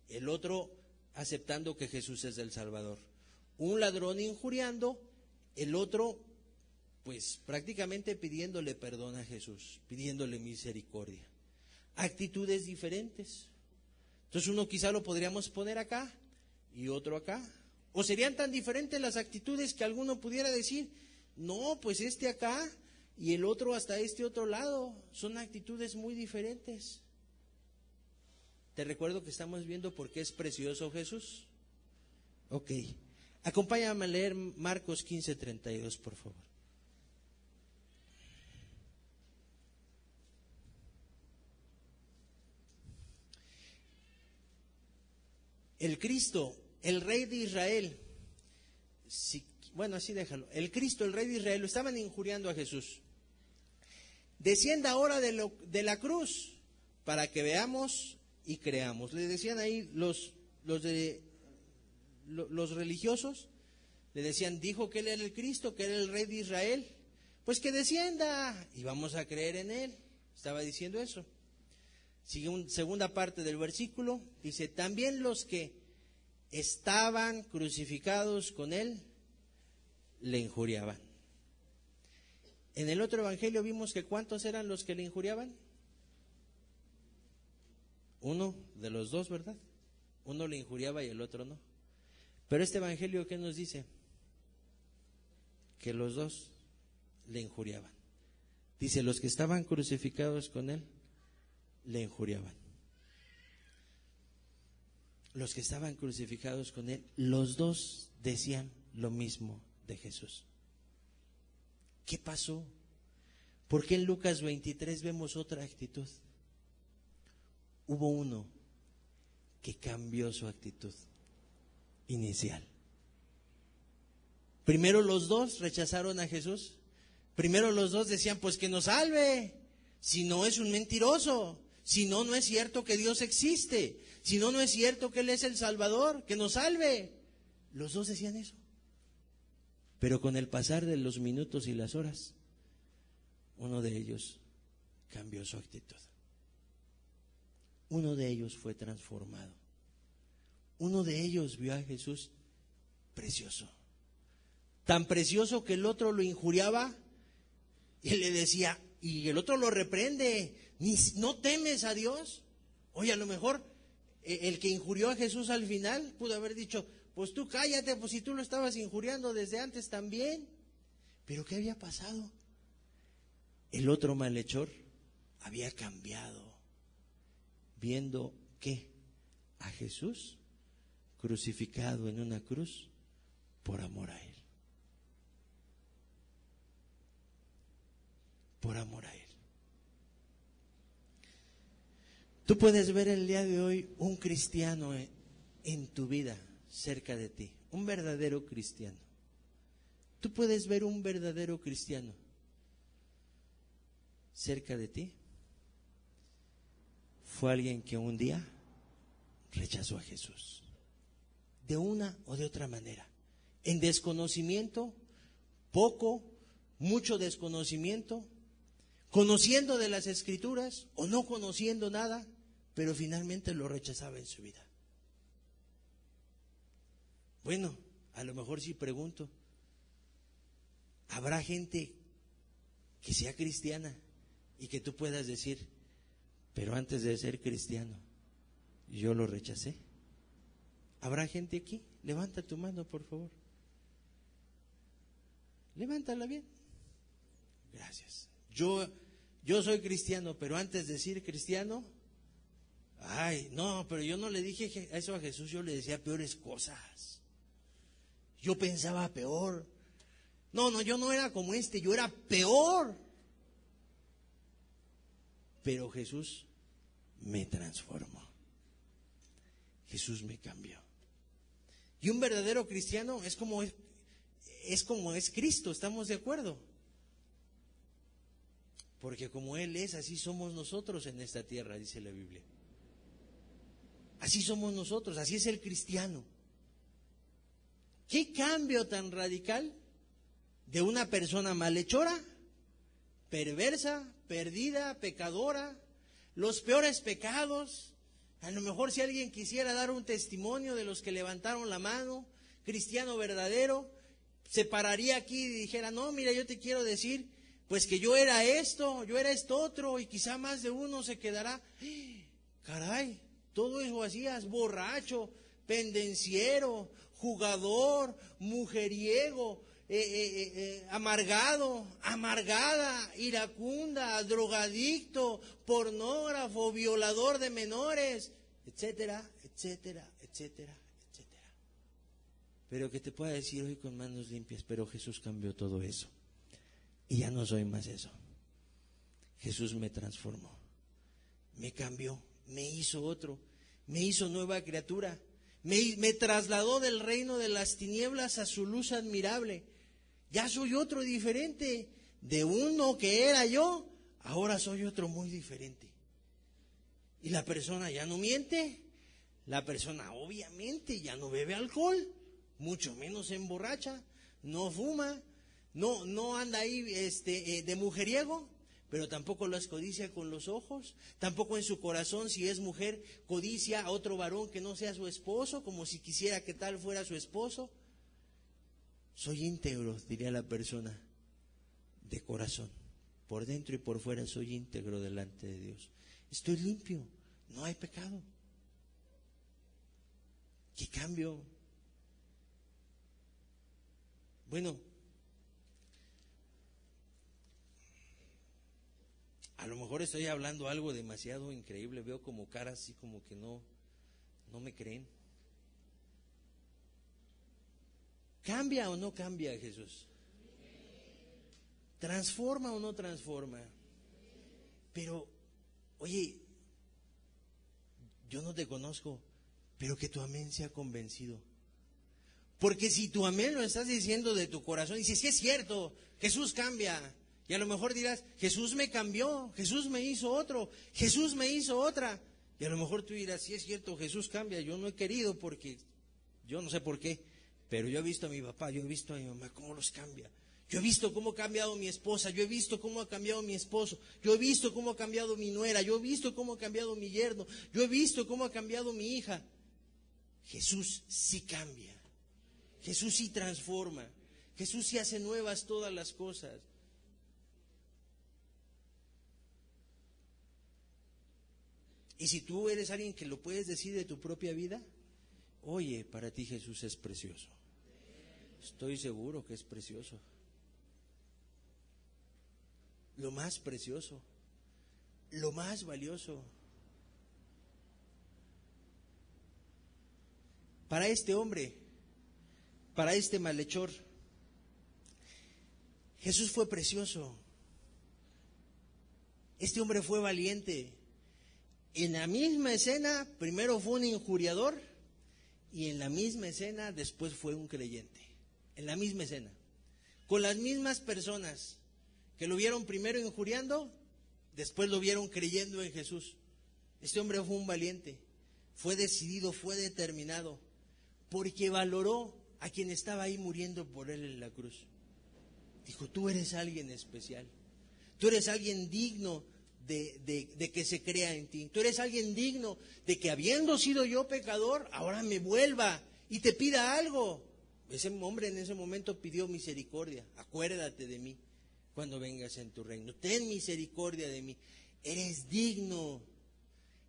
el otro aceptando que Jesús es el Salvador. Un ladrón injuriando, el otro pues prácticamente pidiéndole perdón a Jesús, pidiéndole misericordia. Actitudes diferentes. Entonces uno quizá lo podríamos poner acá y otro acá. O serían tan diferentes las actitudes que alguno pudiera decir, no, pues este acá y el otro hasta este otro lado. Son actitudes muy diferentes. Te recuerdo que estamos viendo por qué es precioso Jesús. Ok, acompáñame a leer Marcos 15:32, por favor. El Cristo, el Rey de Israel, así déjalo. El Cristo, el Rey de Israel, lo estaban injuriando a Jesús. Descienda ahora de la cruz para que veamos y creamos. Le decían ahí los religiosos, le decían, dijo que él era el Cristo, que era el Rey de Israel, pues que descienda y vamos a creer en él. Estaba diciendo eso. Sigue segunda parte del versículo, dice, también los que estaban crucificados con él le injuriaban. En el otro evangelio vimos que ¿cuántos eran los que le injuriaban? Uno de los dos, ¿verdad? Uno le injuriaba y el otro no. Pero este evangelio, ¿qué nos dice? Que los dos le injuriaban. Dice, los que estaban crucificados con él le injuriaban. Los que estaban crucificados con él, los dos decían lo mismo de Jesús. ¿Qué pasó? ¿Por qué en Lucas 23 vemos otra actitud? Hubo uno que cambió su actitud inicial. Primero los dos rechazaron a Jesús. Primero los dos decían, pues que nos salve. Si no, es un mentiroso. Si no, no es cierto que Dios existe. Si no, no es cierto que Él es el Salvador, que nos salve. Los dos decían eso. Pero con el pasar de los minutos y las horas, uno de ellos cambió su actitud. Uno de ellos fue transformado. Uno de ellos vio a Jesús precioso. Tan precioso que el otro lo injuriaba y le decía, y el otro lo reprende, ¿no temes a Dios? Oye, a lo mejor el que injurió a Jesús al final pudo haber dicho, pues tú cállate, pues si tú lo estabas injuriando desde antes también. Pero ¿qué había pasado? El otro malhechor había cambiado, viendo ¿qué? A Jesús crucificado en una cruz por amor a Él. Por amor a Él. Tú puedes ver el día de hoy un cristiano en tu vida, cerca de ti, un verdadero cristiano. Tú puedes ver un verdadero cristiano cerca de ti. Fue alguien que un día rechazó a Jesús, de una o de otra manera, en desconocimiento, poco, mucho desconocimiento, conociendo de las Escrituras o no conociendo nada, pero finalmente lo rechazaba en su vida. Bueno, a lo mejor sí pregunto, ¿habrá gente que sea cristiana y que tú puedas decir, pero antes de ser cristiano, yo lo rechacé? ¿Habrá gente aquí? Levanta tu mano, por favor. Levántala bien. Gracias. Yo soy cristiano, pero antes de ser cristiano, no, pero yo no le dije eso a Jesús, yo le decía peores cosas. Yo pensaba peor. No, yo no era como yo era peor. Pero Jesús me transformó. Jesús me cambió. Y un verdadero cristiano es como es Cristo, ¿estamos de acuerdo? Porque como Él es, así somos nosotros en esta tierra, dice la Biblia. Así somos nosotros, así es el cristiano. ¿Qué cambio tan radical de una persona malhechora, perversa, perdida, pecadora, los peores pecados? A lo mejor si alguien quisiera dar un testimonio de los que levantaron la mano, cristiano verdadero, se pararía aquí y dijera, no, mira, yo te quiero decir, pues que yo era esto otro, y quizá más de uno se quedará, caray, todo eso hacías, borracho, pendenciero, jugador, mujeriego, amargado, amargada, iracunda, drogadicto, pornógrafo, violador de menores, etcétera, etcétera, etcétera, etcétera. Pero que te pueda decir hoy con manos limpias, pero Jesús cambió todo eso. Y ya no soy más eso. Jesús me transformó, me cambió, me hizo otro, me hizo nueva criatura, me trasladó del reino de las tinieblas a su luz admirable. Ya soy otro diferente. De uno que era yo, ahora soy otro muy diferente. Y la persona ya no miente, la persona obviamente ya no bebe alcohol, mucho menos se emborracha, no fuma, no anda ahí de mujeriego, pero tampoco las codicia con los ojos, tampoco en su corazón, si es mujer, codicia a otro varón que no sea su esposo, como si quisiera que tal fuera su esposo. Soy íntegro, diría la persona, de corazón, por dentro y por fuera soy íntegro delante de Dios. Estoy limpio, no hay pecado. ¿Qué cambio? Bueno, a lo mejor estoy hablando algo demasiado increíble, veo como caras así como que no me creen. ¿Cambia o no cambia Jesús? ¿Transforma o no transforma? Pero, oye, yo no te conozco, pero que tu amén sea convencido. Porque si tu amén lo estás diciendo de tu corazón, y dices, sí es cierto, Jesús cambia. Y a lo mejor dirás, Jesús me cambió, Jesús me hizo otro, Jesús me hizo otra. Y a lo mejor tú dirás, sí es cierto, Jesús cambia, yo no he querido porque, yo no sé por qué, pero yo he visto a mi papá, yo he visto a mi mamá cómo los cambia. Yo he visto cómo ha cambiado mi esposa, yo he visto cómo ha cambiado mi esposo, yo he visto cómo ha cambiado mi nuera, yo he visto cómo ha cambiado mi yerno, yo he visto cómo ha cambiado mi hija. Jesús sí cambia. Jesús sí transforma. Jesús sí hace nuevas todas las cosas. Y si tú eres alguien que lo puedes decir de tu propia vida, oye, para ti Jesús es precioso. Estoy seguro que es precioso. Lo más precioso, lo más valioso. Para este hombre, para este malhechor, Jesús fue precioso. Este hombre fue valiente. En la misma escena, primero fue un injuriador y en la misma escena después fue un creyente. En la misma escena, con las mismas personas que lo vieron primero injuriando, después lo vieron creyendo en Jesús. Este hombre fue un valiente, fue decidido, fue determinado, porque valoró a quien estaba ahí muriendo por él en la cruz. Dijo, tú eres alguien especial, tú eres alguien digno de que se crea en ti. Tú eres alguien digno de que habiendo sido yo pecador, ahora me vuelva y te pida algo. Ese hombre en ese momento pidió misericordia. Acuérdate de mí cuando vengas en tu reino. Ten misericordia de mí. Eres digno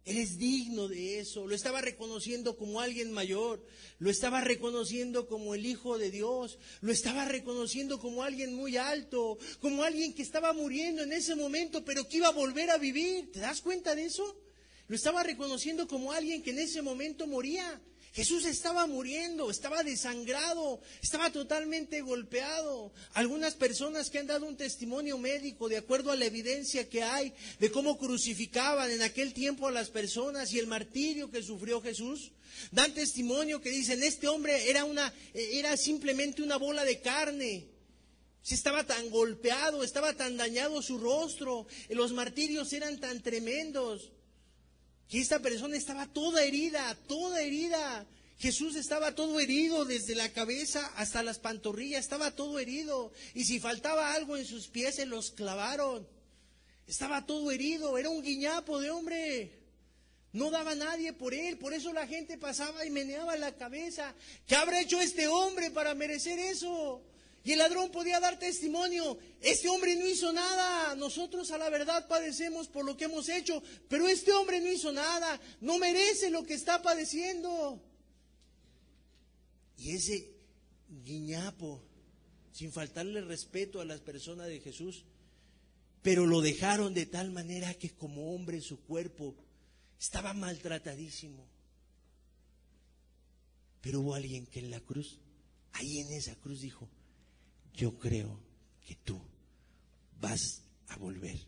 de eso. Lo estaba reconociendo como alguien mayor, lo estaba reconociendo como el Hijo de Dios, lo estaba reconociendo como alguien muy alto, como alguien que estaba muriendo en ese momento, pero que iba a volver a vivir. ¿Te das cuenta de eso? Lo estaba reconociendo como alguien que en ese momento moría. Jesús estaba muriendo, estaba desangrado, estaba totalmente golpeado. Algunas personas que han dado un testimonio médico de acuerdo a la evidencia que hay de cómo crucificaban en aquel tiempo a las personas y el martirio que sufrió Jesús, dan testimonio que dicen, este hombre era simplemente una bola de carne. Estaba tan golpeado, estaba tan dañado su rostro, los martirios eran tan tremendos, que esta persona estaba toda herida, toda herida. Jesús estaba todo herido desde la cabeza hasta las pantorrillas, estaba todo herido. Y si faltaba algo en sus pies, se los clavaron. Estaba todo herido, era un guiñapo de hombre. No daba nadie por él, por eso la gente pasaba y meneaba la cabeza. ¿Qué habrá hecho este hombre para merecer eso? Y el ladrón podía dar testimonio, este hombre no hizo nada, nosotros a la verdad padecemos por lo que hemos hecho, pero este hombre no hizo nada, no merece lo que está padeciendo. Y ese guiñapo, sin faltarle respeto a las personas de Jesús, pero lo dejaron de tal manera que como hombre su cuerpo estaba maltratadísimo. Pero hubo alguien que en la cruz, ahí en esa cruz dijo, yo creo que tú vas a volver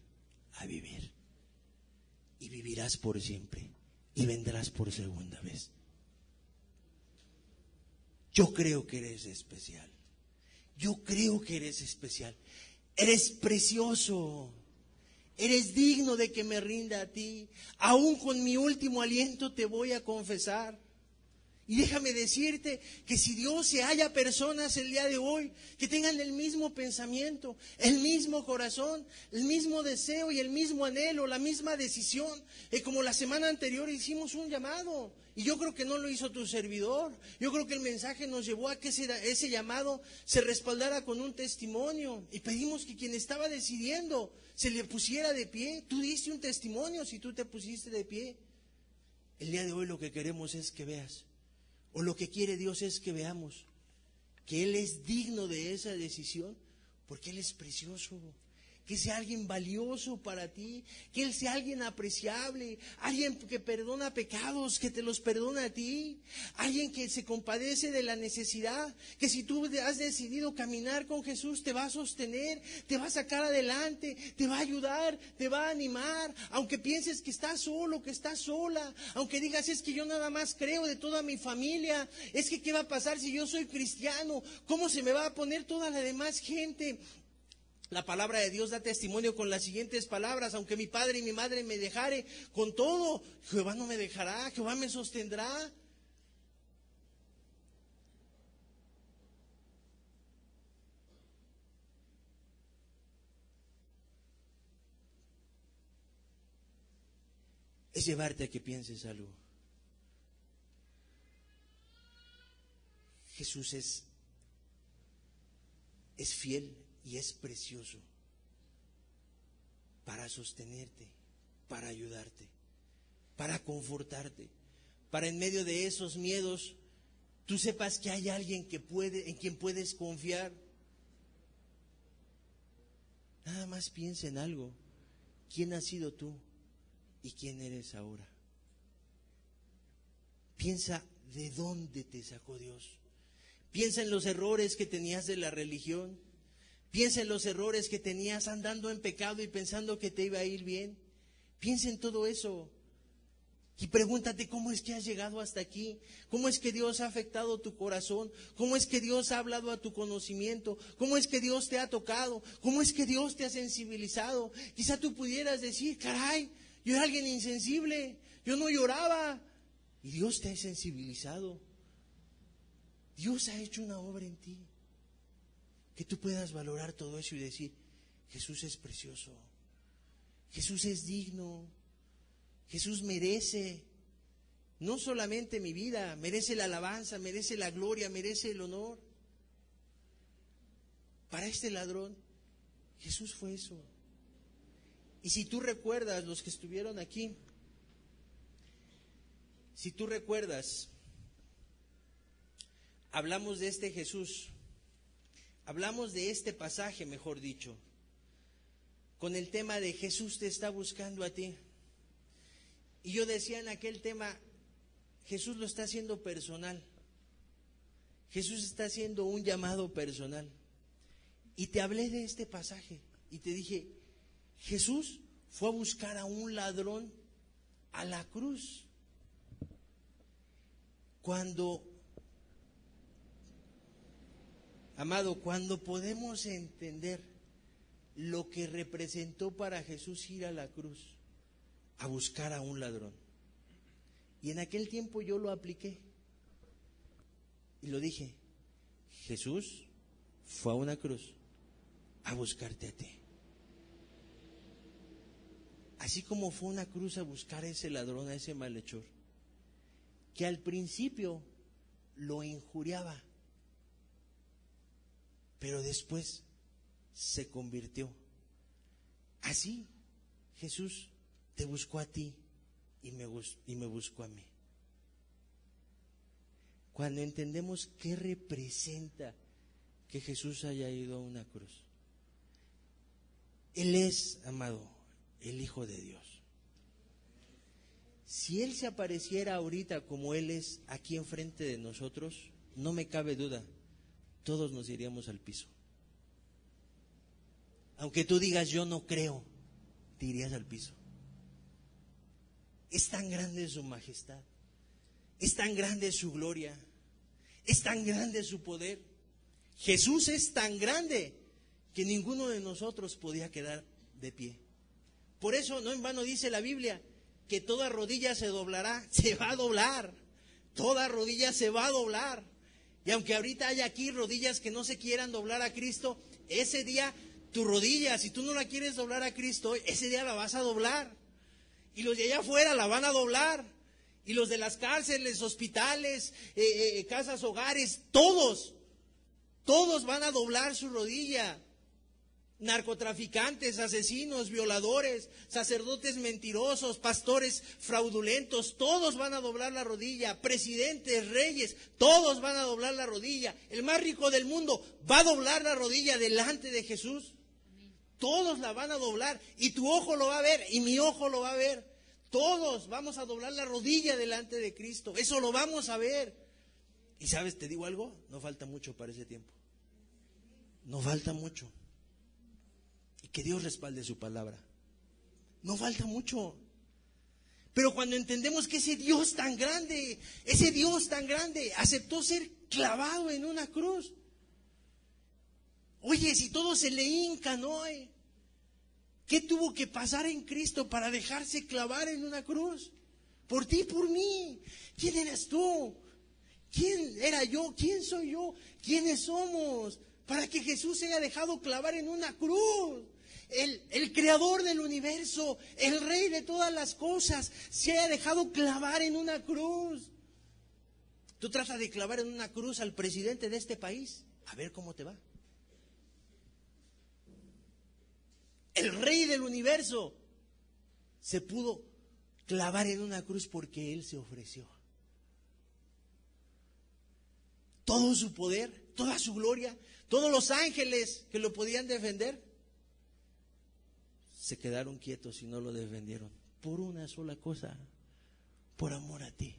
a vivir y vivirás por siempre y vendrás por segunda vez. Yo creo que eres especial. Yo creo que eres especial. Eres precioso. Eres digno de que me rinda a ti. Aún con mi último aliento te voy a confesar. Y déjame decirte que si Dios se halla personas el día de hoy que tengan el mismo pensamiento, el mismo corazón, el mismo deseo y el mismo anhelo, la misma decisión, como la semana anterior hicimos un llamado, y yo creo que no lo hizo tu servidor, yo creo que el mensaje nos llevó a que ese llamado se respaldara con un testimonio, y pedimos que quien estaba decidiendo se le pusiera de pie. Tú diste un testimonio si tú te pusiste de pie. El día de hoy lo que queremos es que veas, o lo que quiere Dios es que veamos que Él es digno de esa decisión, porque Él es precioso, que sea alguien valioso para ti, que Él sea alguien apreciable, alguien que perdona pecados, que te los perdona a ti, alguien que se compadece de la necesidad, que si tú has decidido caminar con Jesús te va a sostener, te va a sacar adelante, te va a ayudar, te va a animar, aunque pienses que estás solo, que estás sola, aunque digas es que yo nada más creo de toda mi familia, es que qué va a pasar si yo soy cristiano, cómo se me va a poner toda la demás gente. La palabra de Dios da testimonio con las siguientes palabras: aunque mi padre y mi madre me dejare, con todo, Jehová no me dejará, Jehová me sostendrá. Es llevarte a que pienses algo. Jesús es es fiel y es precioso para sostenerte, para ayudarte, para confortarte, para en medio de esos miedos tú sepas que hay alguien en quien puedes confiar. Nada más piensa en algo. ¿Quién has sido tú y quién eres ahora? Piensa de dónde te sacó Dios. Piensa en los errores que tenías de la religión. Piensa en los errores que tenías andando en pecado y pensando que te iba a ir bien. Piensa en todo eso. Y pregúntate cómo es que has llegado hasta aquí, cómo es que Dios ha afectado tu corazón, cómo es que Dios ha hablado a tu conocimiento, cómo es que Dios te ha tocado, cómo es que Dios te ha sensibilizado. Quizá tú pudieras decir, caray, yo era alguien insensible, yo no lloraba, y Dios te ha sensibilizado. Dios ha hecho una obra en ti, que tú puedas valorar todo eso y decir, Jesús es precioso, Jesús es digno, Jesús merece no solamente mi vida, merece la alabanza, merece la gloria, merece el honor. Para este ladrón, Jesús fue eso. Y si tú recuerdas, los que estuvieron aquí, si tú recuerdas, hablamos de este Jesús, hablamos de este pasaje, mejor dicho, con el tema de Jesús te está buscando a ti. Y yo decía en aquel tema, Jesús lo está haciendo personal. Jesús está haciendo un llamado personal. Y te hablé de este pasaje y te dije, Jesús fue a buscar a un ladrón a la cruz. Cuando podemos entender lo que representó para Jesús ir a la cruz, a buscar a un ladrón. Y en aquel tiempo yo lo apliqué y lo dije, Jesús fue a una cruz a buscarte a ti. Así como fue una cruz a buscar a ese ladrón, a ese malhechor, que al principio lo injuriaba, pero después se convirtió. Así Jesús te buscó a ti y me buscó a mí. Cuando entendemos qué representa que Jesús haya ido a una cruz. Él es, amado, el Hijo de Dios. Si Él se apareciera ahorita como Él es aquí enfrente de nosotros, no me cabe duda, todos nos iríamos al piso. Aunque tú digas yo no creo, te irías al piso. Es tan grande su majestad, es tan grande su gloria, es tan grande su poder. Jesús es tan grande que ninguno de nosotros podía quedar de pie. Por eso no en vano dice la Biblia que toda rodilla se doblará, se va a doblar, toda rodilla se va a doblar. Y aunque ahorita haya aquí rodillas que no se quieran doblar a Cristo, ese día tu rodilla, si tú no la quieres doblar a Cristo, ese día la vas a doblar. Y los de allá afuera la van a doblar. Y los de las cárceles, hospitales, casas, hogares, todos van a doblar su rodilla. Narcotraficantes, asesinos, violadores, sacerdotes mentirosos, pastores fraudulentos, todos van a doblar la rodilla. Presidentes, reyes, todos van a doblar la rodilla. El más rico del mundo va a doblar la rodilla delante de Jesús. Todos la van a doblar y tu ojo lo va a ver y mi ojo lo va a ver. Todos vamos a doblar la rodilla delante de Cristo. Eso lo vamos a ver. Y sabes, te digo algo, no falta mucho para ese tiempo. No falta mucho. Y que Dios respalde su palabra. No falta mucho. Pero cuando entendemos que ese Dios tan grande aceptó ser clavado en una cruz. Oye, si todos se le hincan hoy, ¿qué tuvo que pasar en Cristo para dejarse clavar en una cruz? Por ti y por mí. ¿Quién eres tú? ¿Quién era yo? ¿Quién soy yo? ¿Quiénes somos? Para que Jesús se haya dejado clavar en una cruz. El creador del universo, el rey de todas las cosas, se haya dejado clavar en una cruz. Tú tratas de clavar en una cruz al presidente de este país, a ver cómo te va. el Rey del universo, se pudo clavar en una cruz porque Él se ofreció. Todo su poder, toda su gloria, todos los ángeles que lo podían defender, se quedaron quietos y no lo defendieron. Por una sola cosa, por amor a ti.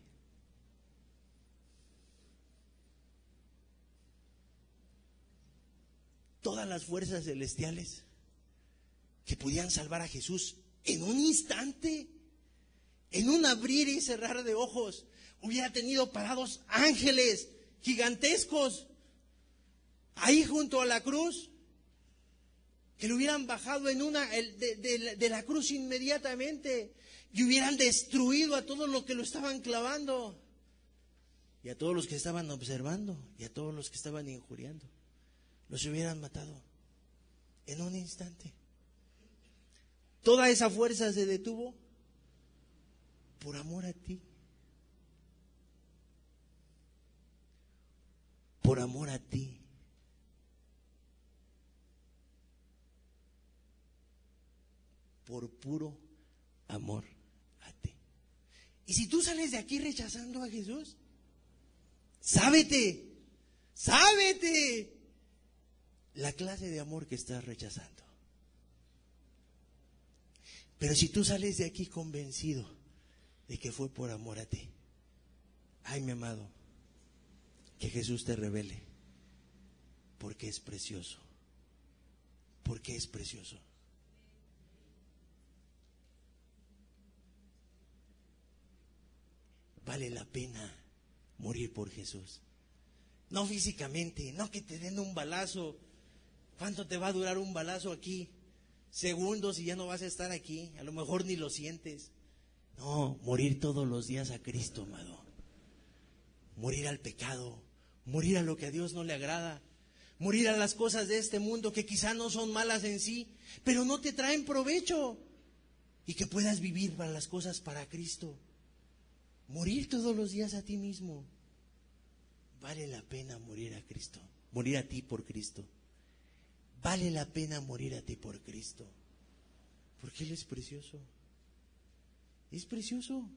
Todas las fuerzas celestiales que podían salvar a Jesús en un instante, en un abrir y cerrar de ojos, hubiera tenido parados ángeles gigantescos ahí junto a la cruz, que lo hubieran bajado de la cruz inmediatamente y hubieran destruido a todos los que lo estaban clavando y a todos los que estaban observando y a todos los que estaban injuriando. Los hubieran matado en un instante. Toda esa fuerza se detuvo por amor a ti. Por amor a ti. Por puro amor a ti. Y si tú sales de aquí rechazando a Jesús, sábete la clase de amor que estás rechazando. Pero si tú sales de aquí convencido de que fue por amor a ti, ay, mi amado, que Jesús te revele, porque es precioso, porque es precioso. Vale la pena morir por Jesús. No físicamente, no que te den un balazo. ¿Cuánto te va a durar un balazo aquí? Segundos y ya no vas a estar aquí. A lo mejor ni lo sientes. No, morir todos los días a Cristo, amado. Morir al pecado, morir a lo que a Dios no le agrada, morir a las cosas de este mundo que quizá no son malas en sí, pero no te traen provecho, y que puedas vivir para las cosas para Cristo. Morir todos los días a ti mismo. Vale la pena morir a Cristo, morir a ti por Cristo. Vale la pena morir a ti por Cristo, porque Él es precioso. Es precioso.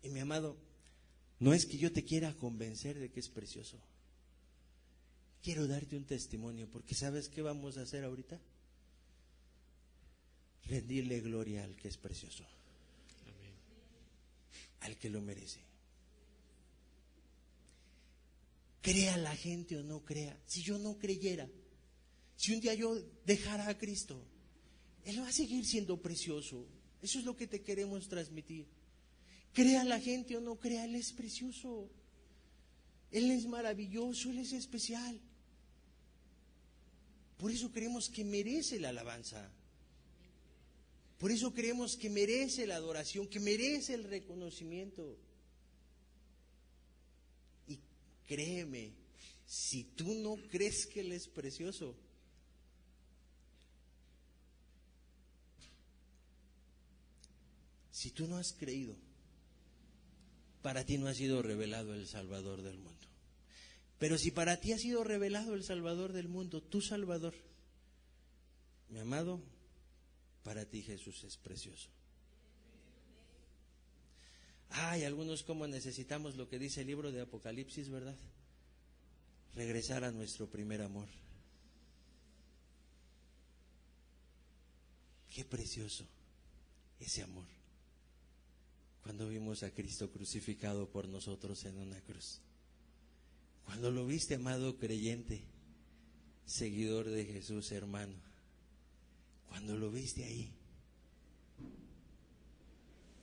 Y mi amado, no es que yo te quiera convencer de que es precioso. Quiero darte un testimonio, porque ¿sabes qué vamos a hacer ahorita? Rendirle gloria al que es precioso. Amén. Al que lo merece. Crea la gente o no crea. Si yo no creyera, si un día yo dejara a Cristo, Él va a seguir siendo precioso. Eso es lo que te queremos transmitir. Crea la gente o no crea, Él es precioso. Él es maravilloso, Él es especial. Por eso creemos que merece la alabanza. Por eso creemos que merece la adoración, que merece el reconocimiento. Y créeme, si tú no crees que Él es precioso, si tú no has creído, para ti no ha sido revelado el Salvador del mundo. Pero si para ti ha sido revelado el Salvador del mundo, tu Salvador, mi amado, para ti Jesús es precioso. Ay, algunos como necesitamos lo que dice el libro de Apocalipsis, ¿verdad? Regresar a nuestro primer amor. Qué precioso ese amor. Cuando vimos a Cristo crucificado por nosotros en una cruz. Cuando lo viste, amado creyente, seguidor de Jesús, hermano. Cuando lo viste ahí.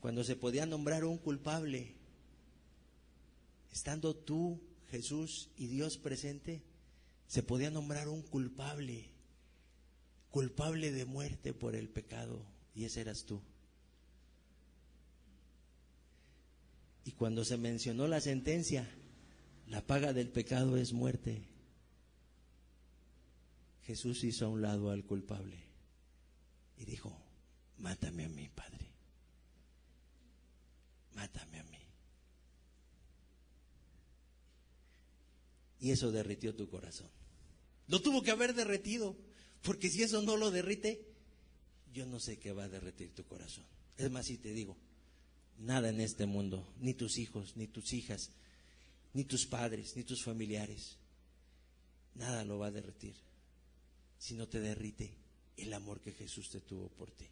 Cuando se podía nombrar un culpable, estando tú, Jesús y Dios presente, se podía nombrar un culpable, culpable de muerte por el pecado, y ese eras tú. Y cuando se mencionó la sentencia, la paga del pecado es muerte, Jesús hizo a un lado al culpable y dijo: mátame a mí, Padre. Mátame a mí. y eso derritió tu corazón. Lo tuvo que haber derretido, porque si eso no lo derrite, yo no sé qué va a derretir tu corazón. Es más, si te digo, nada en este mundo, ni tus hijos, ni tus hijas, ni tus padres, ni tus familiares, nada lo va a derretir si no te derrite el amor que Jesús te tuvo por ti.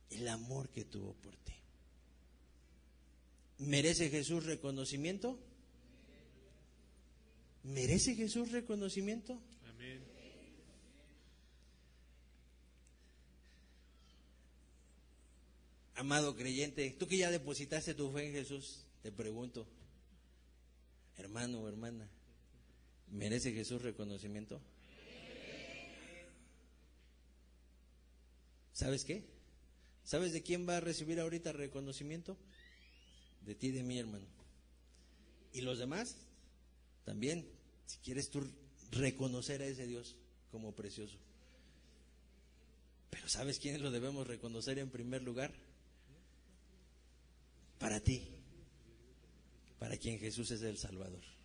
El amor que tuvo por ti. ¿Merece Jesús reconocimiento? ¿Merece Jesús reconocimiento? Amén. Amado creyente, tú que ya depositaste tu fe en Jesús, te pregunto, hermano o hermana, ¿merece Jesús reconocimiento? ¿Sabes qué? ¿Sabes de quién va a recibir ahorita reconocimiento? De ti y de mí, hermano. Y los demás, también, si quieres tú reconocer a ese Dios como precioso. Pero ¿sabes quiénes lo debemos reconocer en primer lugar? Para ti, para quien Jesús es el Salvador.